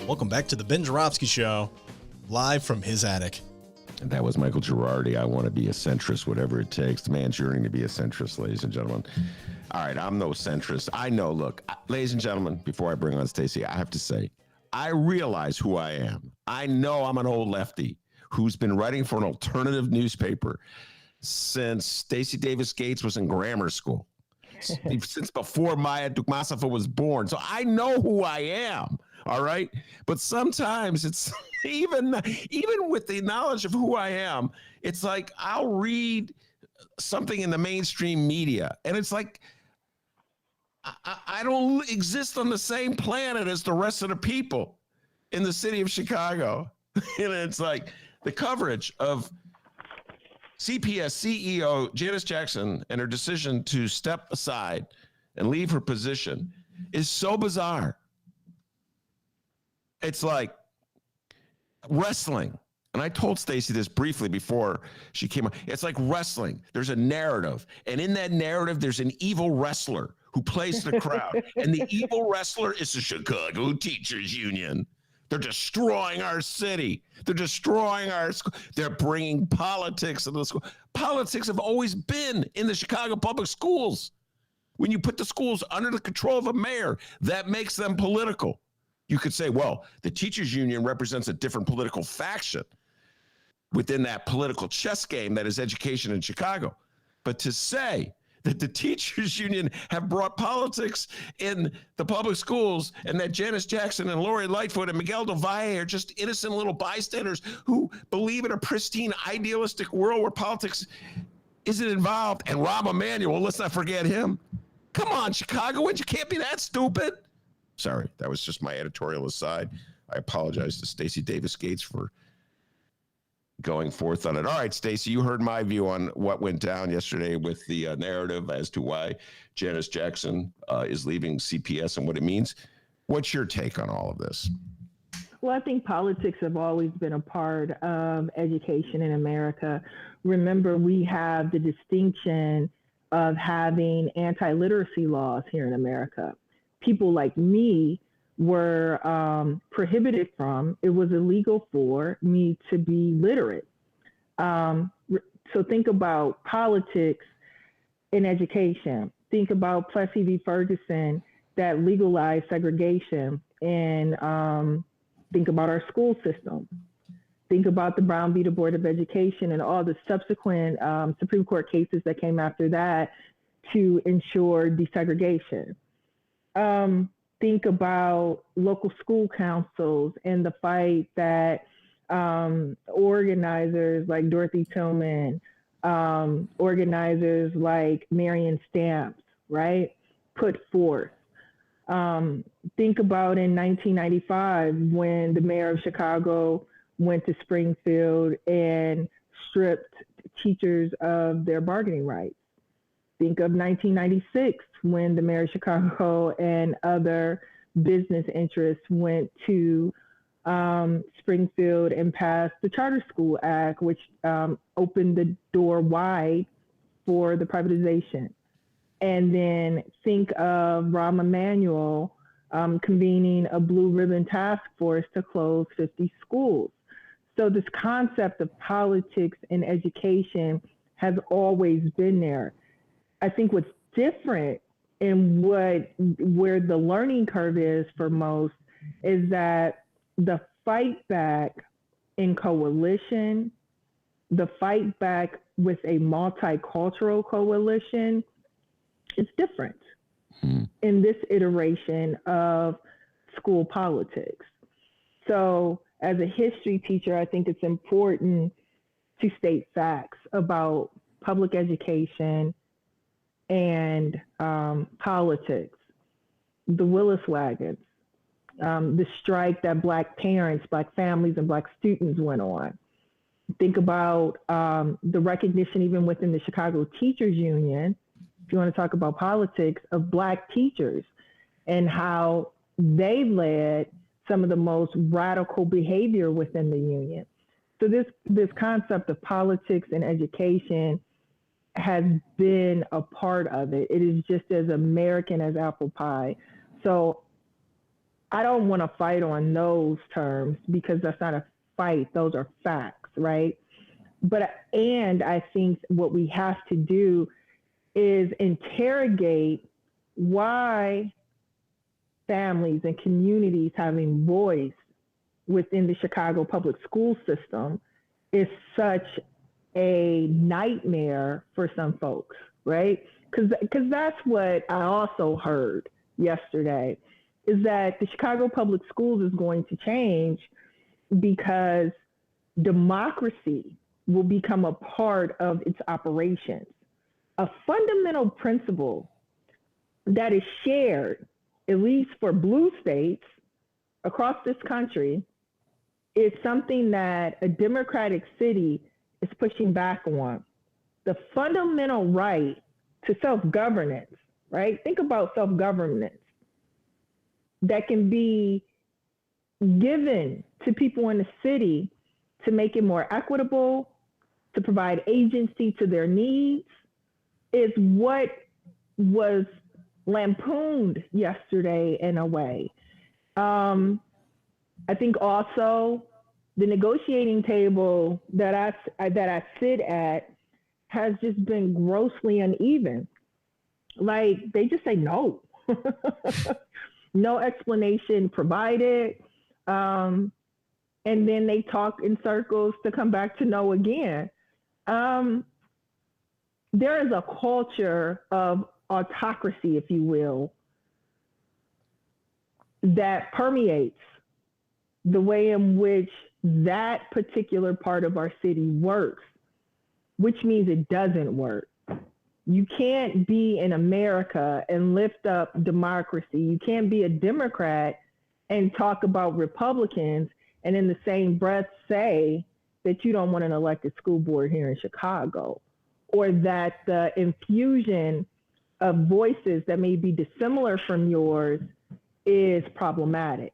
Welcome back to the Ben Joravsky Show, live from his attic. And that was Michael Girardi. I want to be a centrist, whatever it takes. The man's yearning to be a centrist, ladies and gentlemen. All right, I'm no centrist. I know, look, ladies and gentlemen, before I bring on Stacy, I have to say, I realize who I am. I know I'm an old lefty who's been writing for an alternative newspaper since Stacy Davis Gates was in grammar school, since before Maya Dukmasova was born. So I know who I am. All right. But sometimes it's even with the knowledge of who I am, it's like I'll read something in the mainstream media and it's like I don't exist on the same planet as the rest of the people in the city of Chicago. And it's like the coverage of CPS CEO Janice Jackson and her decision to step aside and leave her position is so bizarre. It's like wrestling. And I told Stacy this briefly before she came on. It's like wrestling. There's a narrative. And in that narrative, there's an evil wrestler who plays the crowd. And the evil wrestler is the Chicago Teachers Union. They're destroying our city. They're destroying our school. They're bringing politics into the school. Politics have always been in the Chicago public schools. When you put the schools under the control of a mayor, that makes them political. You could say, well, the teachers union represents a different political faction within that political chess game that is education in Chicago. But to say that the teachers union have brought politics in the public schools and that Janice Jackson and Lori Lightfoot and Miguel Del Valle are just innocent little bystanders who believe in a pristine, idealistic world where politics isn't involved. And Rahm Emanuel, let's not forget him. Come on, Chicagoans, you can't be that stupid. Sorry, that was just my editorial aside. I apologize to Stacy Davis Gates for going forth on it. All right, Stacy, you heard my view on what went down yesterday with the narrative as to why Janice Jackson is leaving CPS and what it means. What's your take on all of this? Well, I think politics have always been a part of education in America. Remember, we have the distinction of having anti-literacy laws here in America. People like me were prohibited from, it was illegal for me to be literate. So think about politics in education. Think about Plessy v. Ferguson that legalized segregation, and think about our school system. Think about the Brown v. Board of Education and all the subsequent Supreme Court cases that came after that to ensure desegregation. Think about local school councils and the fight that organizers like Dorothy Tillman, organizers like Marion Stamps, right, put forth. Think about in 1995 when the mayor of Chicago went to Springfield and stripped teachers of their bargaining rights. Think of 1996 when the mayor of Chicago and other business interests went to Springfield and passed the Charter School Act, which opened the door wide for the privatization. And then think of Rahm Emanuel convening a blue ribbon task force to close 50 schools. So this concept of politics and education has always been there. I think what's different in where the learning curve is for most is that the fight back in coalition, the fight back with a multicultural coalition is different in this iteration of school politics. So as a history teacher, I think it's important to state facts about public education and politics, the Willis wagons, the strike that Black parents, Black families, and Black students went on. Think about the recognition even within the Chicago Teachers Union, if you want to talk about politics, of Black teachers and how they led some of the most radical behavior within the union. So this concept of politics and education has been a part of it. It is just as American as apple pie. So I don't want to fight on those terms because that's not a fight. Those are facts, right? And I think what we have to do is interrogate why families and communities having voice within the Chicago public school system is such a nightmare for some folks, right? Because that's what I also heard yesterday, is that the Chicago public schools is going to change because democracy will become a part of its operations. A fundamental principle that is shared, at least for blue states across this country, is something that a democratic city is pushing back on. The fundamental right to self-governance right? Think about self-governance that can be given to people in the city to make it more equitable, to provide agency to their needs, is what was lampooned yesterday in a way. I think also the negotiating table that I sit at has just been grossly uneven. Like, they just say no. No explanation provided. And then they talk in circles to come back to no again. There is a culture of autocracy, if you will, that permeates the way in which that particular part of our city works, which means it doesn't work. You can't be in America and lift up democracy. You can't be a Democrat and talk about Republicans and in the same breath say that you don't want an elected school board here in Chicago, or that the infusion of voices that may be dissimilar from yours is problematic.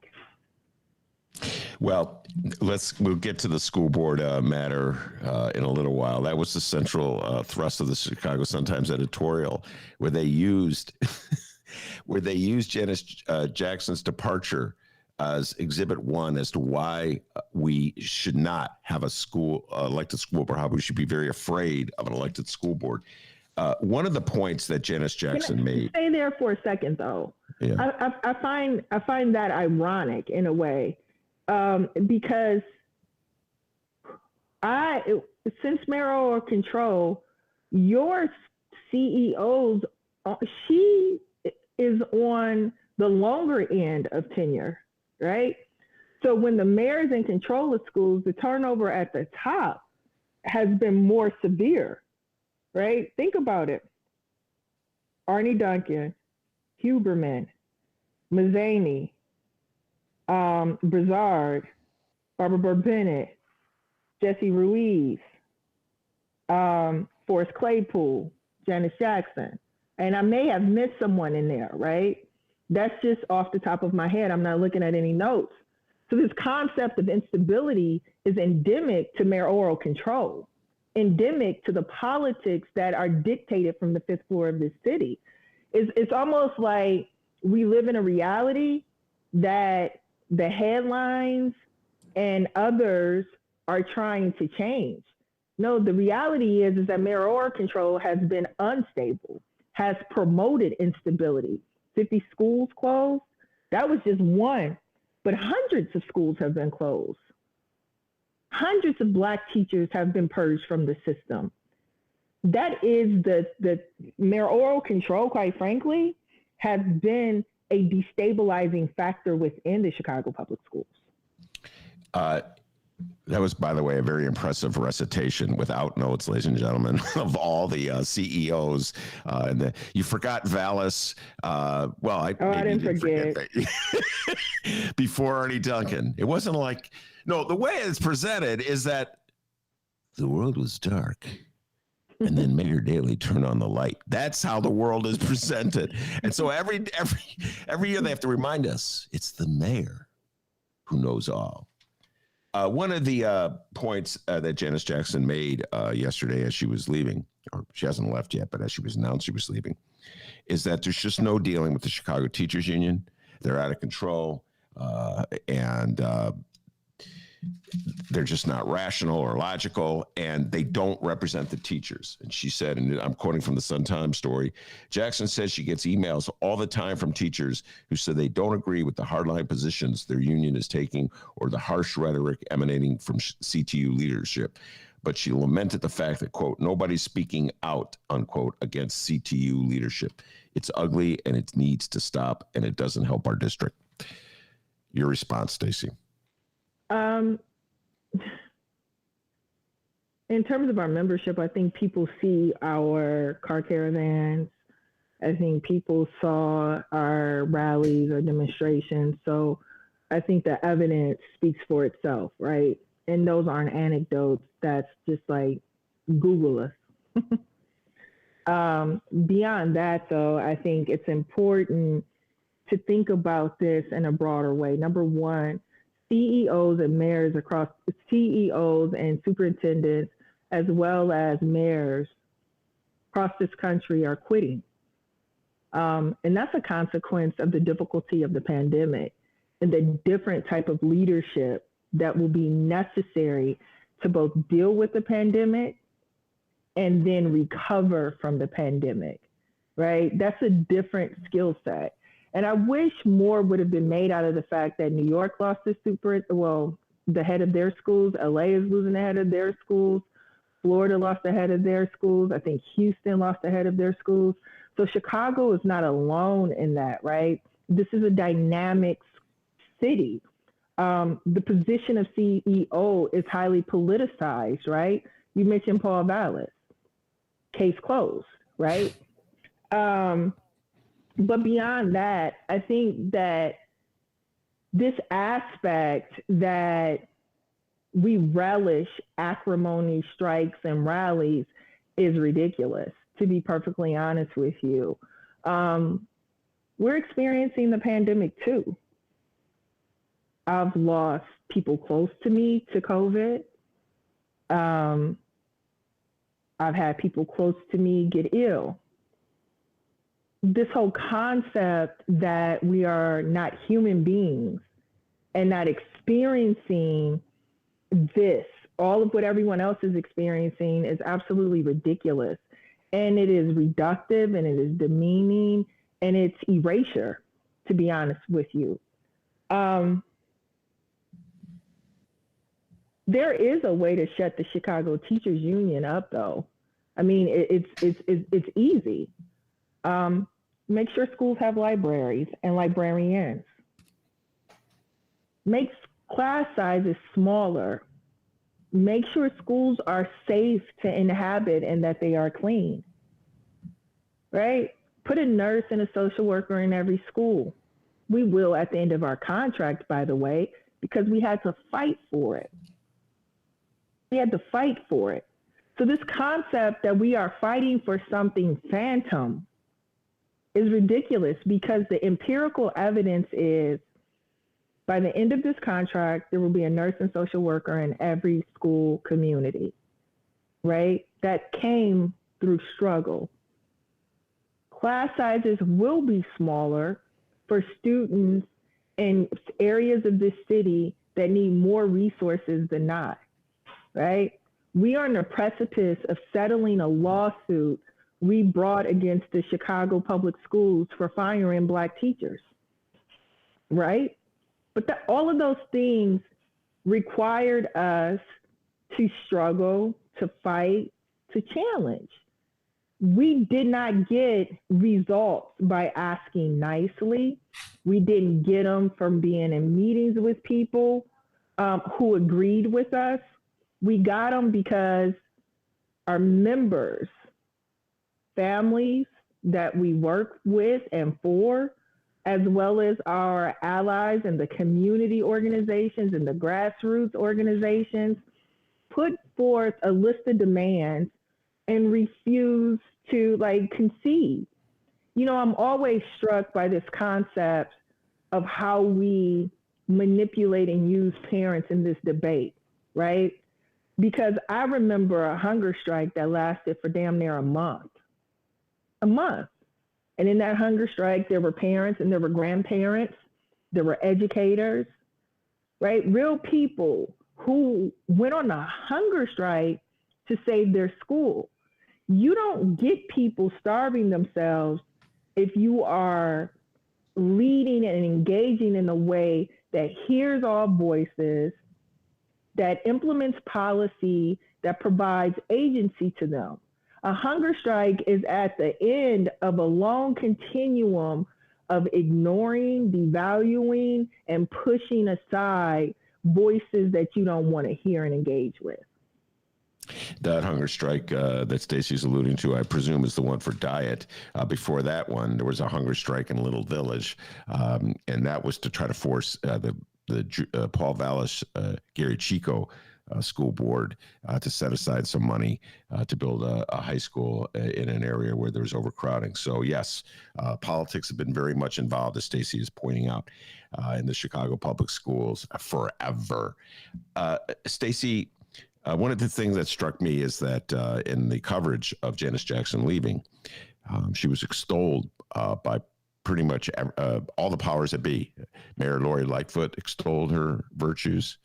Well, we'll get to the school board matter in a little while. That was the central thrust of the Chicago Sun-Times editorial, where they used Janice Jackson's departure as exhibit one as to why we should not have a elected school board, how we should be very afraid of an elected school board. One of the points that Janice Jackson made. Stay there for a second, though. Yeah. I find that ironic in a way, because since mayoral control, your CEOs, she is on the longer end of tenure, right? So when the mayor's in control of schools, the turnover at the top has been more severe, right? Think about it. Arnie Duncan, Huberman, Mazzani, Brizard, Barbara Burr Bennett, Jesse Ruiz, Forrest Claypool, Janice Jackson. And I may have missed someone in there, right? That's just off the top of my head. I'm not looking at any notes. So this concept of instability is endemic to mayoral control, endemic to the politics that are dictated from the fifth floor of this city. It's almost like we live in a reality that the headlines and others are trying to change. No, the reality is that mayoral control has been unstable, has promoted instability. 50 schools closed, that was just one, but hundreds of schools have been closed. Hundreds of Black teachers have been purged from the system. That is the mayoral control, quite frankly, has been a destabilizing factor within the Chicago public schools. That was, by the way, a very impressive recitation without notes, ladies and gentlemen, of all the CEOs. And you forgot Vallis. I didn't forget. Before Arnie Duncan. It wasn't like, no, the way it's presented is that the world was dark. And then Mayor Daley turned on the light. That's how the world is presented. And so every year they have to remind us, it's the mayor who knows all. One of the points that Janice Jackson made yesterday as she was leaving, or she hasn't left yet, but as she was announced she was leaving, is that there's just no dealing with the Chicago Teachers Union. They're out of control, and they're just not rational or logical, and they don't represent the teachers. And she said, and I'm quoting from the Sun-Times story, Jackson says she gets emails all the time from teachers who say they don't agree with the hardline positions their union is taking or the harsh rhetoric emanating from CTU leadership. But she lamented the fact that, quote, nobody's speaking out, unquote, against CTU leadership. It's ugly and it needs to stop, and it doesn't help our district. Your response, Stacy? In terms of our membership, I think people see our car caravans. I think people saw our rallies or demonstrations. So I think the evidence speaks for itself, right? And those aren't anecdotes. That's just like, Google us. Beyond that, though, I think it's important to think about this in a broader way. Number one, CEOs and mayors across CEOs and superintendents, as well as mayors across this country, are quitting. And that's a consequence of the difficulty of the pandemic and the different type of leadership that will be necessary to both deal with the pandemic and then recover from the pandemic, right? That's a different skill set. And I wish more would have been made out of the fact that New York lost the head of their schools. LA is losing the head of their schools. Florida lost the head of their schools. I think Houston lost the head of their schools. So Chicago is not alone in that, right? This is a dynamic city. The position of CEO is highly politicized, right? You mentioned Paul Vallis. Case closed, right? But beyond that, I think that this aspect that we relish acrimony, strikes, and rallies is ridiculous, to be perfectly honest with you. We're experiencing the pandemic too. I've lost people close to me to COVID. I've had people close to me get ill. This whole concept that we are not human beings and not experiencing this, all of what everyone else is experiencing, is absolutely ridiculous. And it is reductive, and it is demeaning, and it's erasure, to be honest with you. There is a way to shut the Chicago Teachers Union up, though. I mean, it's easy. Make sure schools have libraries and librarians. Make class sizes smaller. Make sure schools are safe to inhabit and that they are clean, right? Put a nurse and a social worker in every school. We will at the end of our contract, by the way, because we had to fight for it. We had to fight for it. So this concept that we are fighting for something phantom is ridiculous, because the empirical evidence is by the end of this contract, there will be a nurse and social worker in every school community, right? That came through struggle. Class sizes will be smaller for students in areas of this city that need more resources than not, right? We are on the precipice of settling a lawsuit we brought against the Chicago Public Schools for firing Black teachers, right? But all of those things required us to struggle, to fight, to challenge. We did not get results by asking nicely. We didn't get them from being in meetings with people who agreed with us. We got them because our members, families that we work with and for, as well as our allies and the community organizations and the grassroots organizations, put forth a list of demands and refused to concede. You know, I'm always struck by this concept of how we manipulate and use parents in this debate, right? Because I remember a hunger strike that lasted for damn near a month. And in that hunger strike, there were parents and there were grandparents, there were educators, right? Real people who went on a hunger strike to save their school. You don't get people starving themselves if you are leading and engaging in a way that hears all voices, that implements policy, that provides agency to them. A hunger strike is at the end of a long continuum of ignoring, devaluing, and pushing aside voices that you don't want to hear and engage with. That hunger strike that Stacy's alluding to, I presume, is the one for diet. Before that one, there was a hunger strike in Little Village, and that was to try to force the Paul Vallis, Gary Chico school board to set aside some money to build a high school in an area where there's overcrowding. So yes, politics have been very much involved, as Stacy is pointing out, in the Chicago public schools forever. Stacy, one of the things that struck me is that in the coverage of Janice Jackson leaving, she was extolled by pretty much all the powers that be. Mayor Lori Lightfoot extolled her virtues.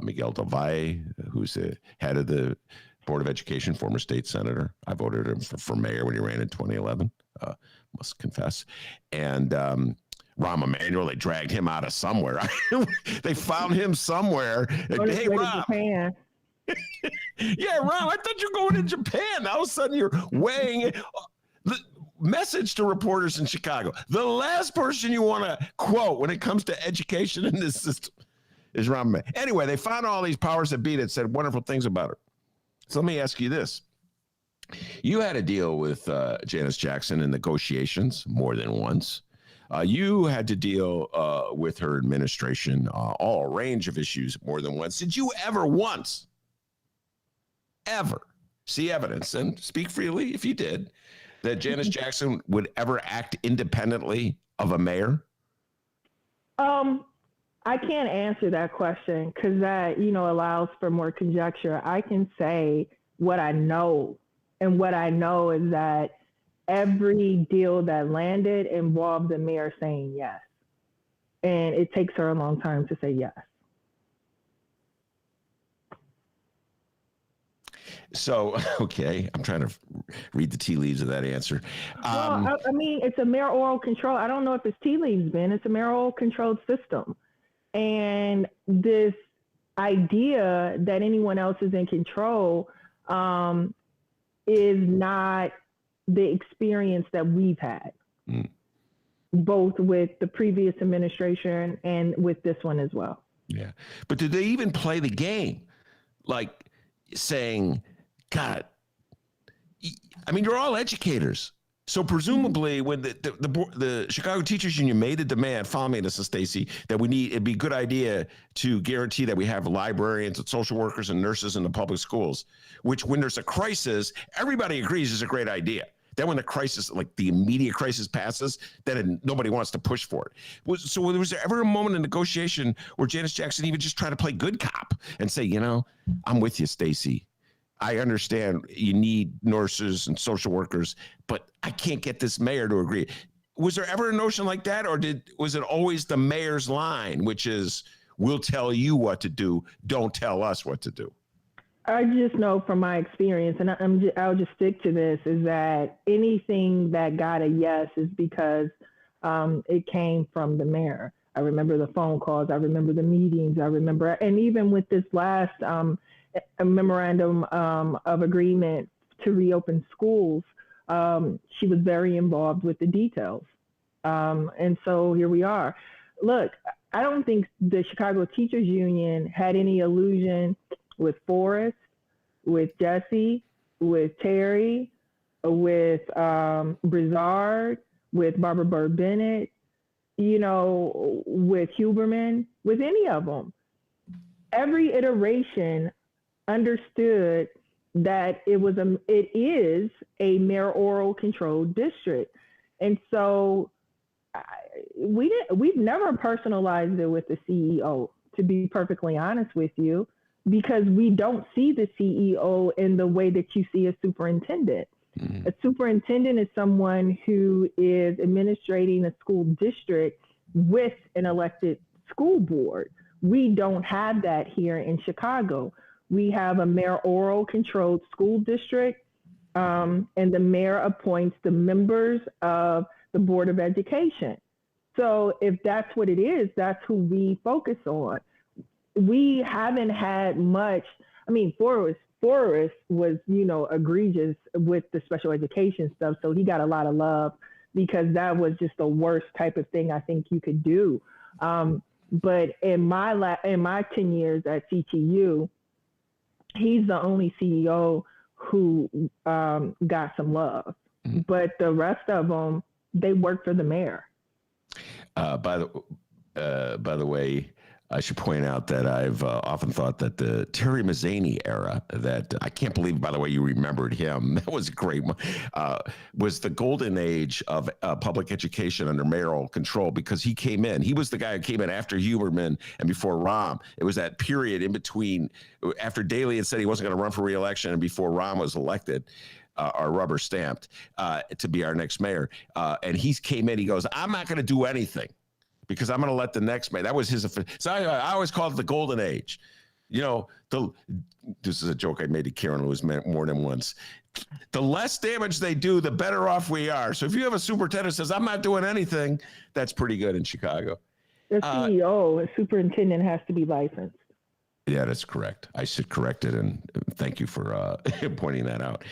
Miguel Del Valle, who's the head of the Board of Education, former state senator. I voted him for mayor when he ran in 2011, must confess. And Rahm Emanuel, they dragged him out of somewhere. They found him somewhere. Hey, Rahm. Yeah, Rahm, I thought you were going to Japan. All of a sudden you're weighing it. The message to reporters in Chicago: the last person you want to quote when it comes to education in this system is Rahm Emanuel. Anyway, they found all these powers that be that said wonderful things about her. So let me ask you this. You had a deal with Janice Jackson in negotiations more than once. You had to deal with her administration, all a range of issues more than once. Did you ever once see evidence, and speak freely if you did, that Janice Jackson would ever act independently of a mayor? I can't answer that question because that, allows for more conjecture. I can say what I know. And what I know is that every deal that landed involved the mayor saying yes. And it takes her a long time to say yes. So, okay, I'm trying to read the tea leaves of that answer. Well, I mean, it's a mayoral control. I don't know if it's tea leaves, Ben. It's a mayoral controlled system. And this idea that anyone else is in control is not the experience that we've had, both with the previous administration and with this one as well. Yeah. But did they even play the game? Like saying, God, I mean, you're all educators. So presumably when the Chicago Teachers Union made a demand, follow me, this is Stacy, that it'd be a good idea to guarantee that we have librarians and social workers and nurses in the public schools, which when there's a crisis, everybody agrees is a great idea. Then when the crisis, like the immediate crisis passes, then nobody wants to push for it. So was there ever a moment in negotiation where Janice Jackson even just tried to play good cop and say, I'm with you, Stacy. I understand you need nurses and social workers, but I can't get this mayor to agree. Was there ever a notion like that, or was it always the mayor's line, which is, we'll tell you what to do, don't tell us what to do? I just know from my experience, and I'll just stick to this, is that anything that got a yes is because it came from the mayor. I remember the phone calls, I remember the meetings, and even with this last a memorandum of agreement to reopen schools, she was very involved with the details. And so here we are. Look, I don't think the Chicago Teachers Union had any illusion with Forrest, with Jesse, with Terry, with Brizard, with Barbara Bird Bennett, with Huberman, with any of them. Every iteration understood that it is a mayoral controlled district. And so we've never personalized it with the CEO, to be perfectly honest with you, because we don't see the CEO in the way that you see a superintendent. Mm-hmm. A superintendent is someone who is administrating a school district with an elected school board. We don't have that here in Chicago. We have a mayoral controlled school district, and the mayor appoints the members of the Board of Education. So if that's what it is, that's who we focus on. We haven't had much. I mean, Forrest was, egregious with the special education stuff. So he got a lot of love because that was just the worst type of thing I think you could do. But in my 10 years at CTU, he's the only CEO who got some love. Mm-hmm. But the rest of them, they work for the mayor. By the way, I should point out that I've often thought that the Terry Mazzani era, that I can't believe, by the way, you remembered him. That was a great one. Was the golden age of public education under mayoral control, because he came in. He was the guy who came in after Huberman and before Rahm. It was that period in between, after Daley had said he wasn't going to run for re-election and before Rahm was elected. Or rubber stamped to be our next mayor. And he came in, he goes, I'm not going to do anything because I'm going to let the next mayor. That was his. So I always called it the golden age. You know, this is a joke I made to Karen, who was more than once. The less damage they do, the better off we are. So if you have a superintendent who says, I'm not doing anything, that's pretty good in Chicago. The CEO, a superintendent, has to be licensed. Yeah, that's correct. I should correct it, and thank you for pointing that out.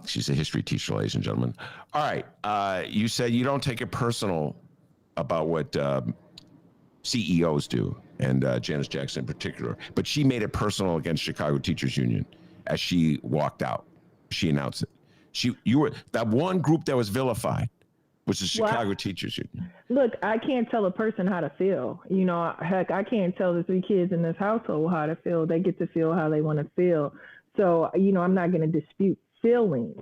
She's a history teacher, ladies and gentlemen. All right, you said you don't take it personal about what CEOs do, and Janice Jackson in particular, but she made it personal against Chicago Teachers Union as she walked out. She announced it. You were that one group that was vilified, which is Chicago Teachers Union. Look, I can't tell a person how to feel. You know, heck, I can't tell the 3 kids in this household how to feel. They get to feel how they want to feel. So, you know, I'm not going to dispute feelings.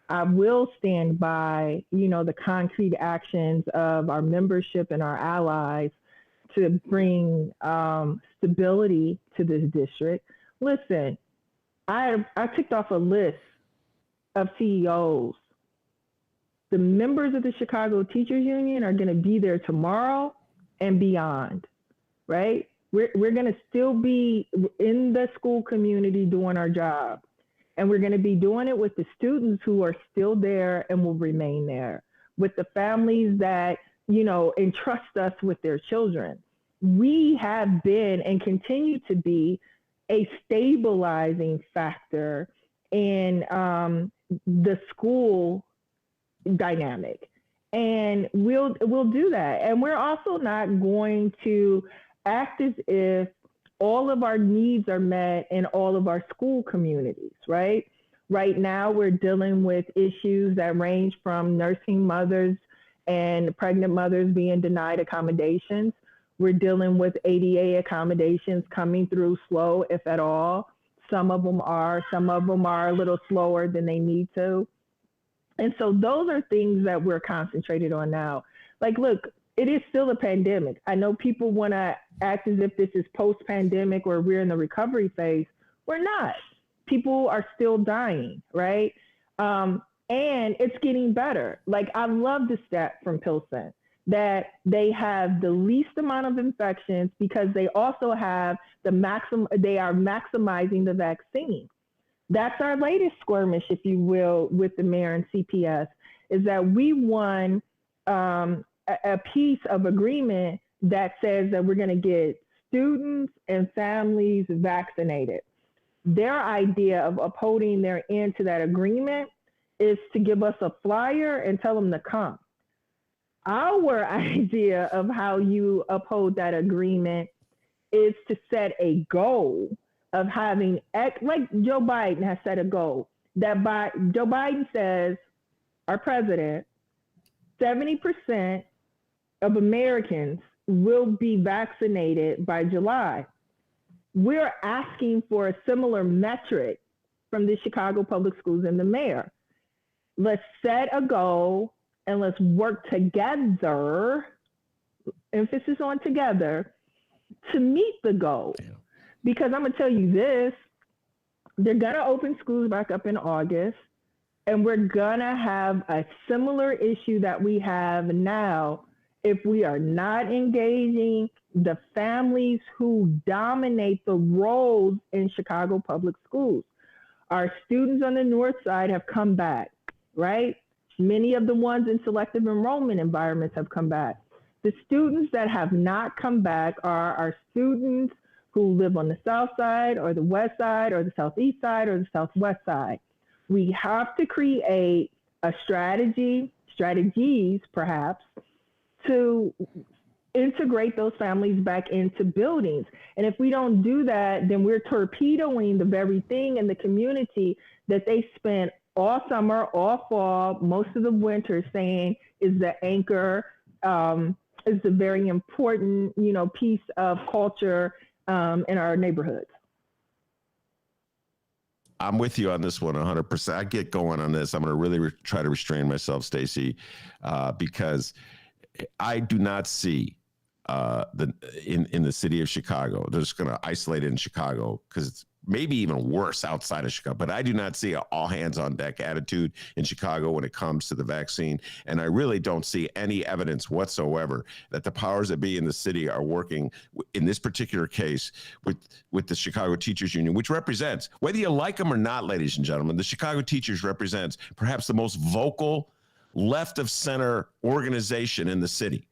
I will stand by, you know, the concrete actions of our membership and our allies to bring stability to this district. Listen, I ticked off a list of CEOs. The members of the Chicago Teachers Union are going to be there tomorrow and beyond, right? We're going to still be in the school community doing our job. And we're going to be doing it with the students who are still there and will remain there, with the families that, you know, entrust us with their children. We have been and continue to be a stabilizing factor in the school dynamic, and we'll do that. And we're also not going to act as if all of our needs are met in all of our school communities, right? Right now, we're dealing with issues that range from nursing mothers and pregnant mothers being denied accommodations. We're dealing with ADA accommodations coming through slow, if at all. Some of them are a little slower than they need to. And so those are things that we're concentrated on now. Like, look, it is still a pandemic. I know people want to act as if this is post-pandemic or we're in the recovery phase. We're not. People are still dying, right? And it's getting better. Like, I love the stat from Pilsen that they have the least amount of infections because they also have they are maximizing the vaccine. That's our latest skirmish, if you will, with the mayor and CPS, is that we won a piece of agreement that says that we're going to get students and families vaccinated. Their idea of upholding their end to that agreement is to give us a flyer and tell them to come. Our idea of how you uphold that agreement is to set a goal of having, like Joe Biden has set a goal, that Joe Biden says, our president, 70% of Americans will be vaccinated by July. We're asking for a similar metric from the Chicago Public Schools and the mayor. Let's set a goal and let's work together, emphasis on together, to meet the goal. Yeah. Because I'm going to tell you this, they're going to open schools back up in August, and we're going to have a similar issue that we have now if we are not engaging the families who dominate the roles in Chicago public schools. Our students on the north side have come back, right? Many of the ones in selective enrollment environments have come back. The students that have not come back are our students who live on the south side or the west side or the southeast side or the southwest side. We have to create a strategies perhaps, to integrate those families back into buildings. And if we don't do that, then we're torpedoing the very thing in the community that they spent all summer, all fall, most of the winter saying is the anchor is a very important, piece of culture in our neighborhoods. I'm with you on this one 100%. I get going on this. I'm going to really try to restrain myself, Stacy, because I do not see in the city of Chicago. They're just going to isolate it in Chicago because it's maybe even worse outside of Chicago. But I do not see an all hands on deck attitude in Chicago when it comes to the vaccine. And I really don't see any evidence whatsoever that the powers that be in the city are working in this particular case with the Chicago Teachers Union, which represents, whether you like them or not, ladies and gentlemen, the Chicago Teachers represents perhaps the most vocal left of center organization in the city.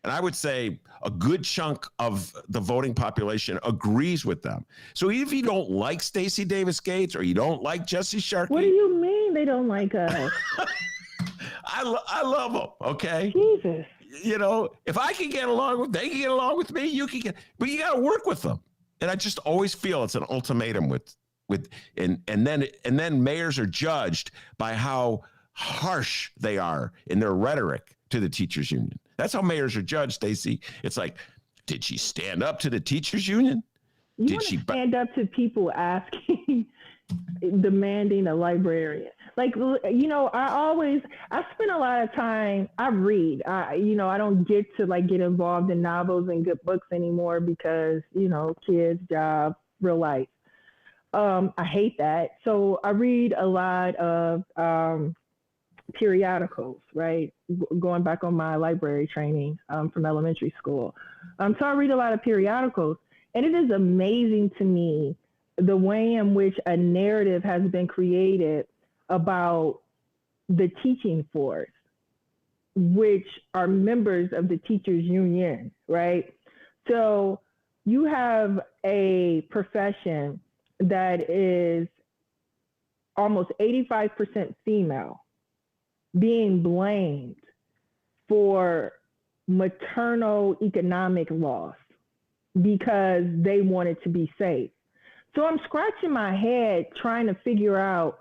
And I would say a good chunk of the voting population agrees with them. So if you don't like Stacy Davis Gates or you don't like Jesse Sharkey. What do you mean they don't like us? I love them, okay? Jesus. If I can get along with, they can get along with me, you can get, but you got to work with them. And I just always feel it's an ultimatum and then mayors are judged by how harsh they are in their rhetoric to the teachers union. That's how mayors are judged, Stacy. It's like, did she stand up to the teachers union? You want to stand up to people asking, demanding a librarian. Like, I spend a lot of time, I read. I don't get to get involved in novels and good books anymore because, kids, job, real life. I hate that. So I read a lot of periodicals, right? Going back on my library training from elementary school. So I read a lot of periodicals, and it is amazing to me the way in which a narrative has been created about the teaching force, which are members of the teachers union, right? So you have a profession that is almost 85% female being blamed for maternal economic loss because they wanted to be safe. So I'm scratching my head trying to figure out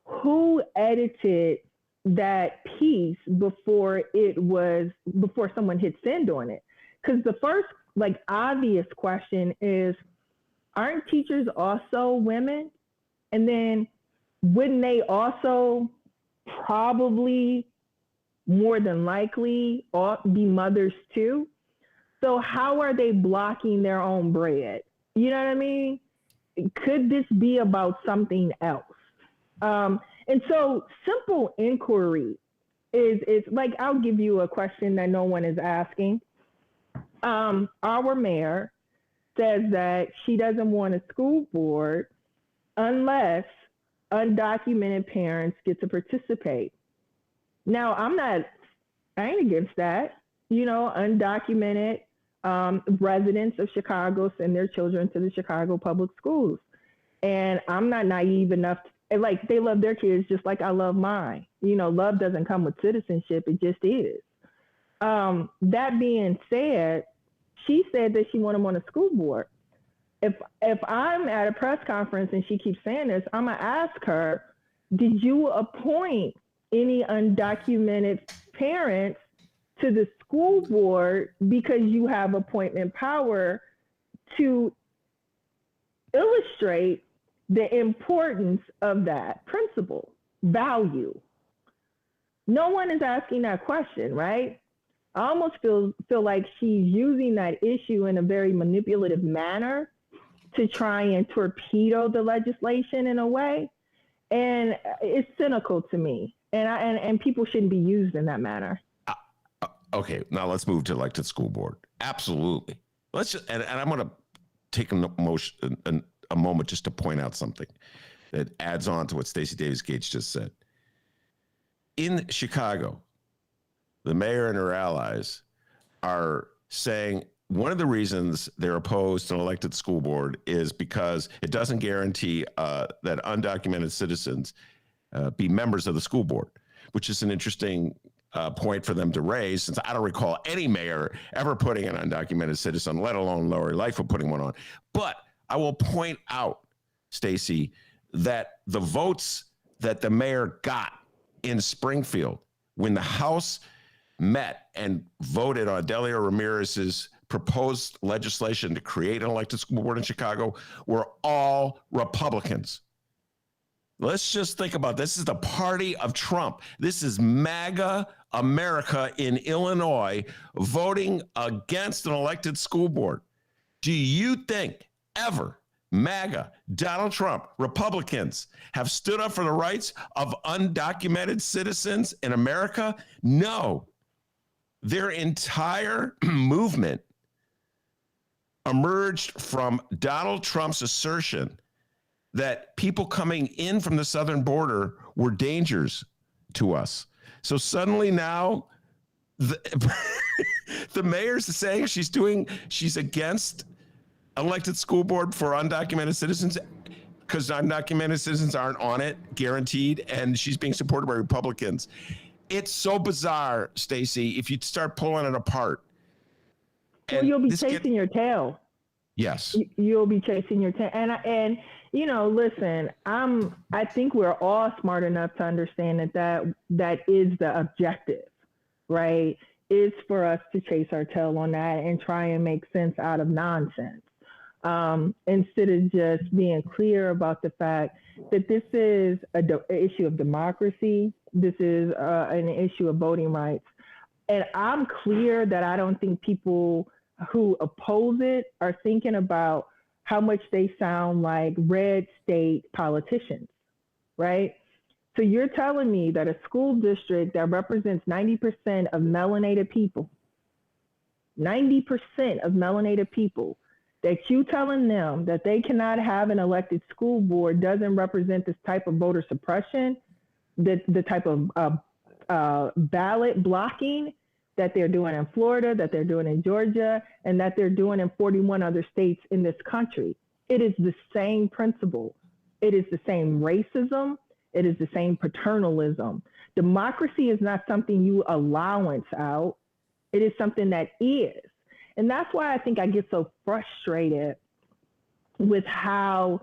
who edited that piece before someone hit send on it. Because the first obvious question is, aren't teachers also women? And then wouldn't they also probably more than likely be mothers too? So how are they blocking their own bread? You know what I mean? Could this be about something else? And so simple inquiry is like, I'll give you a question that no one is asking. Our mayor says that she doesn't want a school board unless undocumented parents get to participate. Now, I ain't against that. Undocumented residents of Chicago send their children to the Chicago public schools. And I'm not naive enough they love their kids just like I love mine. Love doesn't come with citizenship, it just is. That being said, she said that she wanted them on a school board. If I'm at a press conference and she keeps saying this, I'm gonna ask her, did you appoint any undocumented parents to the school board because you have appointment power to illustrate the importance of that principle, value? No one is asking that question, right? I almost feel like she's using that issue in a very manipulative manner to try and torpedo the legislation in a way. And it's cynical to me. And people shouldn't be used in that manner. Okay, now let's move to the school board. Absolutely. Let's just, and I'm going to take a moment just to point out something that adds on to what Stacy Davis Gates just said. In Chicago, the mayor and her allies are saying one of the reasons they're opposed to an elected school board is because it doesn't guarantee that undocumented citizens be members of the school board, which is an interesting point for them to raise, since I don't recall any mayor ever putting an undocumented citizen, let alone Lori Lightfoot, putting one on. But I will point out, Stacy, that the votes that the mayor got in Springfield when the House met and voted on Delio Ramirez's proposed legislation to create an elected school board in Chicago were all Republicans. Let's just think about this. This is the party of Trump. This is MAGA America in Illinois voting against an elected school board. Do you think ever MAGA, Donald Trump, Republicans have stood up for the rights of undocumented citizens in America? No. Their entire movement emerged from Donald Trump's assertion that people coming in from the southern border were dangers to us. So suddenly now the mayor's saying she's against elected school board for undocumented citizens because undocumented citizens aren't on it, guaranteed, and she's being supported by Republicans. It's so bizarre, Stacy, if you start pulling it apart. Well, you'll be chasing your tail. Yes. You'll be chasing your tail. And you know, listen, I think we're all smart enough to understand that is the objective, right? Is for us to chase our tail on that and try and make sense out of nonsense. Instead of just being clear about the fact that this is an issue of democracy. This is an issue of voting rights. And I'm clear that I don't think people who oppose it are thinking about how much they sound like red state politicians, right? So you're telling me that a school district that represents 90% of melanated people, 90% of melanated people, that you telling them that they cannot have an elected school board doesn't represent this type of voter suppression, the type of ballot blocking that they're doing in Florida, that they're doing in Georgia, and that they're doing in 41 other states in this country. It is the same principle. It is the same racism. It is the same paternalism. Democracy is not something you allowance out. It is something that is. And that's why I think I get so frustrated with how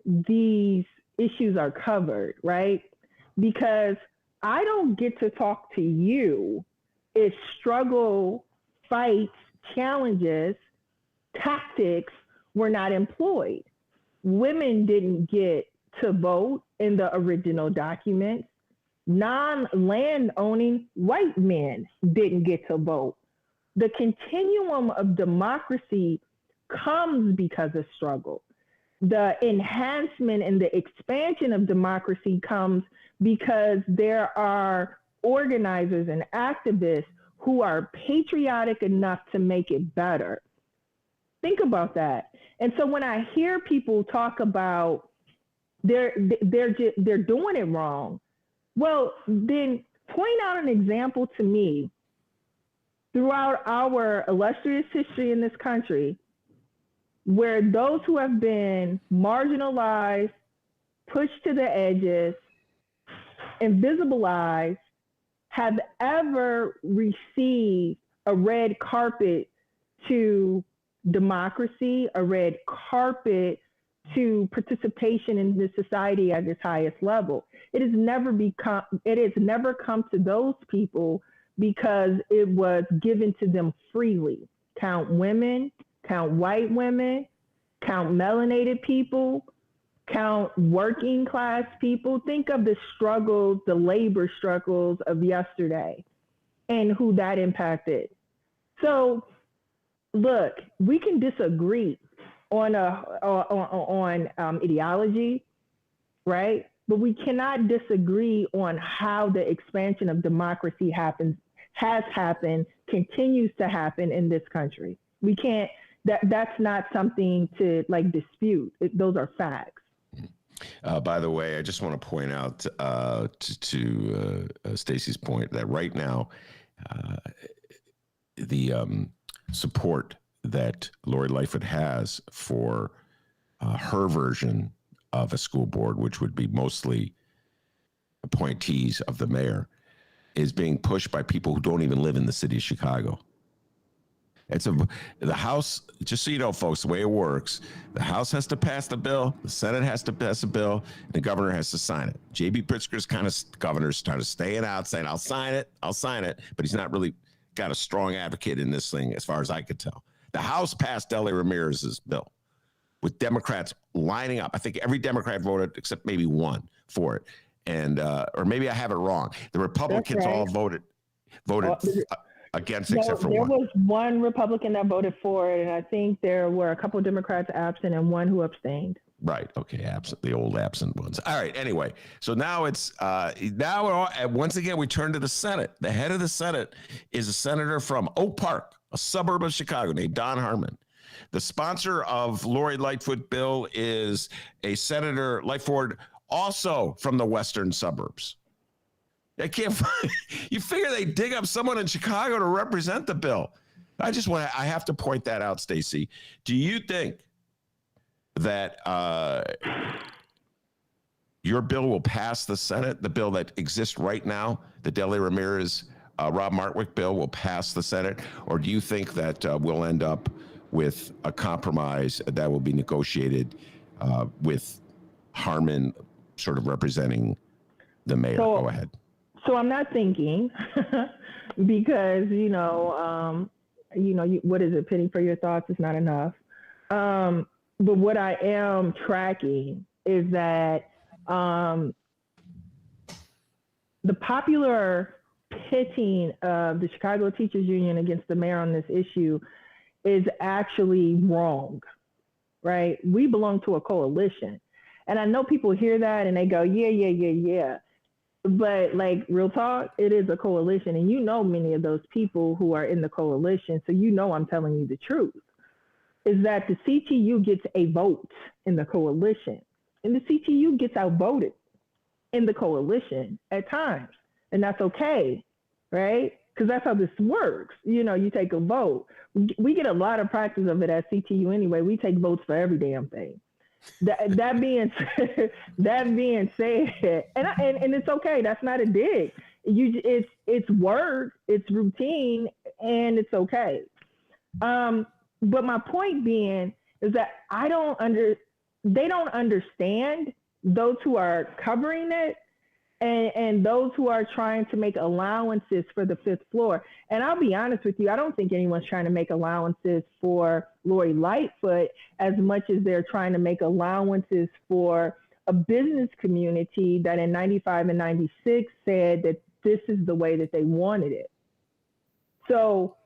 these issues are covered, right? Because I don't get to talk to you if struggle, fights, challenges, tactics were not employed. Women didn't get to vote in the original documents. Non-land owning white men didn't get to vote. The continuum of democracy comes because of struggle. The enhancement and the expansion of democracy comes because there are organizers and activists who are patriotic enough to make it better. Think about that. And so when I hear people talk about they're doing it wrong, well, then point out an example to me throughout our illustrious history in this country where those who have been marginalized, pushed to the edges, invisibilized, have ever received a red carpet to democracy, a red carpet to participation in the society at its highest level. It has never come to those people because it was given to them freely. Count women, count white women, count melanated people, count working class people. Think of the struggles, the labor struggles of yesterday and who that impacted. So look, we can disagree on ideology, right? But we cannot disagree on how the expansion of democracy has happened, continues to happen in this country. We can't, that's not something to like dispute. Those are facts. By the way, I just want to point out to Stacy's point that right now, the support that Lori Lightfoot has for her version of a school board, which would be mostly appointees of the mayor, is being pushed by people who don't even live in the city of Chicago. The House, just so you know, folks, the way it works, the House has to pass the bill, the Senate has to pass the bill, and the governor has to sign it. J.B. Pritzker's governor's trying to stay it out, saying, I'll sign it, but he's not really got a strong advocate in this thing, as far as I could tell. The House passed Dele Ramirez's bill with Democrats lining up. I think every Democrat voted except maybe one for it. And, or maybe I have it wrong. The Republicans all voted against, except for one. There was one Republican that voted for it, and I think there were a couple of Democrats absent and one who abstained. Right. Okay. Absent, the old absent ones. All right. Anyway, so now it's once again we turn to the Senate. The head of the Senate is a senator from Oak Park, a suburb of Chicago, named Don Harmon. The sponsor of Lori Lightfoot bill is a Senator Lightford, also from the western suburbs. They can't find, you figure they dig up someone in Chicago to represent the bill. I have to point that out, Stacy. Do you think that your bill will pass the Senate, the bill that exists right now, the Dele Ramirez, Rob Martwick bill will pass the Senate? Or do you think that we'll end up with a compromise that will be negotiated with Harmon sort of representing the mayor? Go ahead. So I'm not thinking because, what is it? Penny for your thoughts is not enough. But what I am tracking is that the popular pitting of the Chicago Teachers Union against the mayor on this issue is actually wrong, right? We belong to a coalition. And I know people hear that and they go, yeah. But like real talk, it is a coalition. And many of those people who are in the coalition. So I'm telling you the truth, is that the CTU gets a vote in the coalition. And the CTU gets outvoted in the coalition at times. And that's okay, right? Because that's how this works. You take a vote. We get a lot of practice of it at CTU anyway. We take votes for every damn thing. That being said, and it's okay. That's not a dig. It's work, it's routine, and it's okay. But my point being is that they don't understand, those who are covering it and those who are trying to make allowances for the fifth floor. And I'll be honest with you, I don't think anyone's trying to make allowances for Lori Lightfoot as much as they're trying to make allowances for a business community that in 95 and 96 said that this is the way that they wanted it. So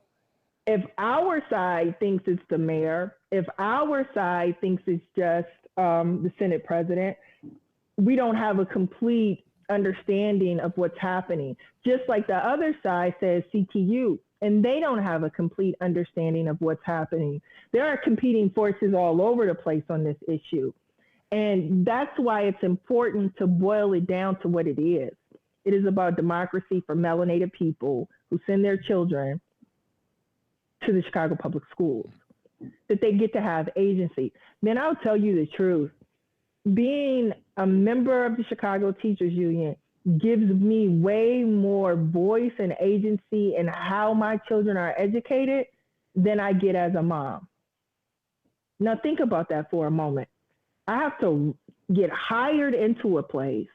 if our side thinks it's the mayor, if our side thinks it's just the Senate president, we don't have a complete understanding of what's happening. Just like the other side says CTU, and they don't have a complete understanding of what's happening. There are competing forces all over the place on this issue. And that's why it's important to boil it down to what it is. It is about democracy for melanated people who send their children to the Chicago public schools, that they get to have agency. Then I'll tell you the truth. Being a member of the Chicago Teachers Union gives me way more voice and agency in how my children are educated than I get as a mom. Now think about that for a moment. I have to get hired into a place,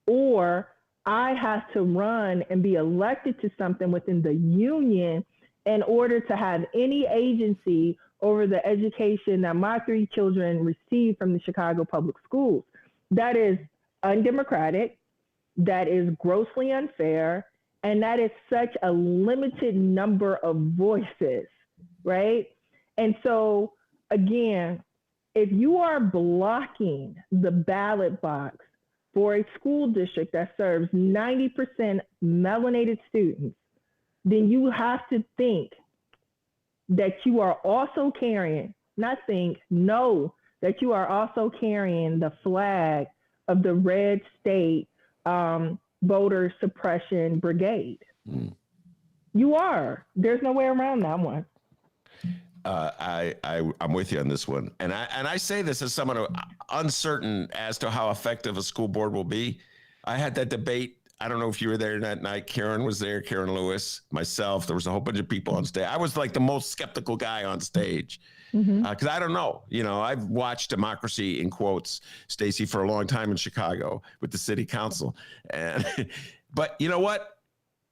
or I have to run and be elected to something within the union in order to have any agency over the education that my three children receive from the Chicago public schools. That is undemocratic, that is grossly unfair, and that is such a limited number of voices, right? And so, again, if you are blocking the ballot box for a school district that serves 90% melanated students, then you have to think that you are also carrying, know that you are also carrying the flag of the red state voter suppression brigade. You are. There's no way around that one. I'm with you on this one. And I say this as someone who uncertain as to how effective a school board will be. I had that debate I don't know if you were there that night. Karen was there, Karen Lewis, myself. There was a whole bunch of people on stage. I was like the most skeptical guy on stage because I don't know. You know, I've watched democracy in quotes, Stacy, for a long time in Chicago with the city council. And but you know what?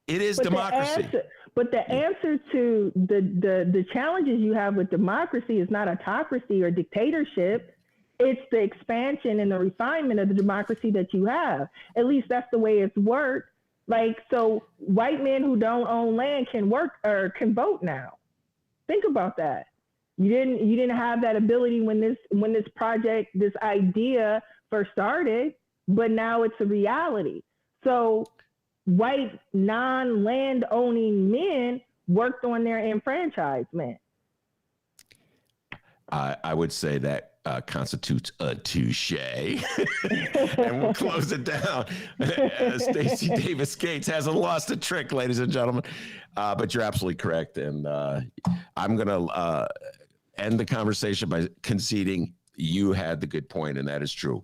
It is democracy. But the answer to the challenges you have with democracy is not autocracy or dictatorship. It's the expansion and the refinement of the democracy that you have. At least that's the way it's worked. Like, so white men who don't own land can work or can vote now. Think about that. You didn't have that ability when this project, this idea first started, but now it's a reality. So white non-land owning men worked on their enfranchisement. I would say that constitutes a touche. And we'll close it down. Stacy Davis Gates hasn't lost a trick, ladies and gentlemen. But you're absolutely correct. And I'm going to end the conversation by conceding you had the good point, and that is true.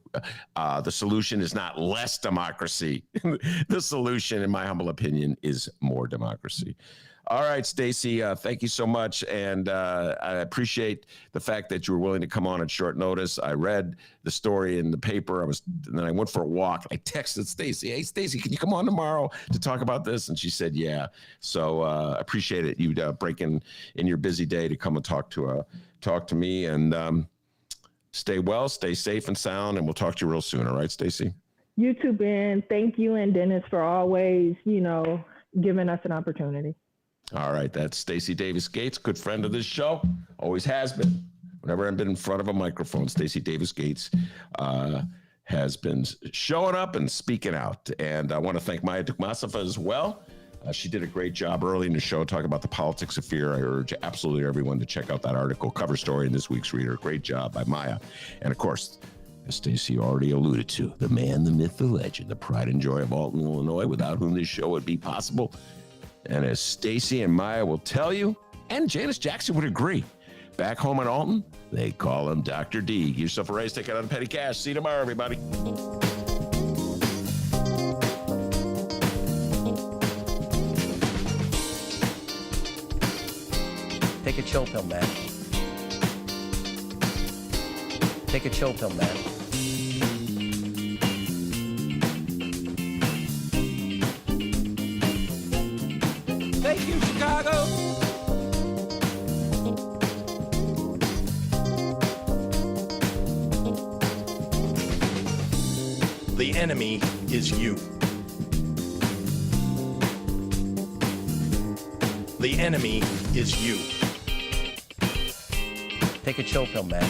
The solution is not less democracy. The solution, in my humble opinion, is more democracy. All right, Stacy, thank you so much. And I appreciate the fact that you were willing to come on at short notice. I read the story in the paper. And then I went for a walk. I texted Stacy, "Hey, Stacy, can you come on tomorrow to talk about this?" And she said, "Yeah." So I appreciate it. You breaking in your busy day to come and talk to me. And stay well, stay safe and sound, and we'll talk to you real soon. All right, Stacy? You too, Ben. Thank you and Dennis for always, giving us an opportunity. All right, that's Stacy Davis Gates, good friend of this show, always has been. Whenever I've been in front of a microphone, Stacy Davis Gates has been showing up and speaking out. And I want to thank Maya Dukmasova as well. She did a great job early in the show talking about the politics of fear. I urge absolutely everyone to check out that article, cover story in this week's Reader. Great job by Maya. And of course, as Stacy already alluded to, the man, the myth, the legend, the pride and joy of Alton, Illinois, without whom this show would be possible. And as Stacy and Maya will tell you, and Janice Jackson would agree, back home in Alton, they call him Dr. D. Give yourself a raise, take it on petty cash. See you tomorrow, everybody. Take a chill pill, man. Take a chill pill, man. Thank you, Chicago. The enemy is you. The enemy is you. Take a chill pill, man.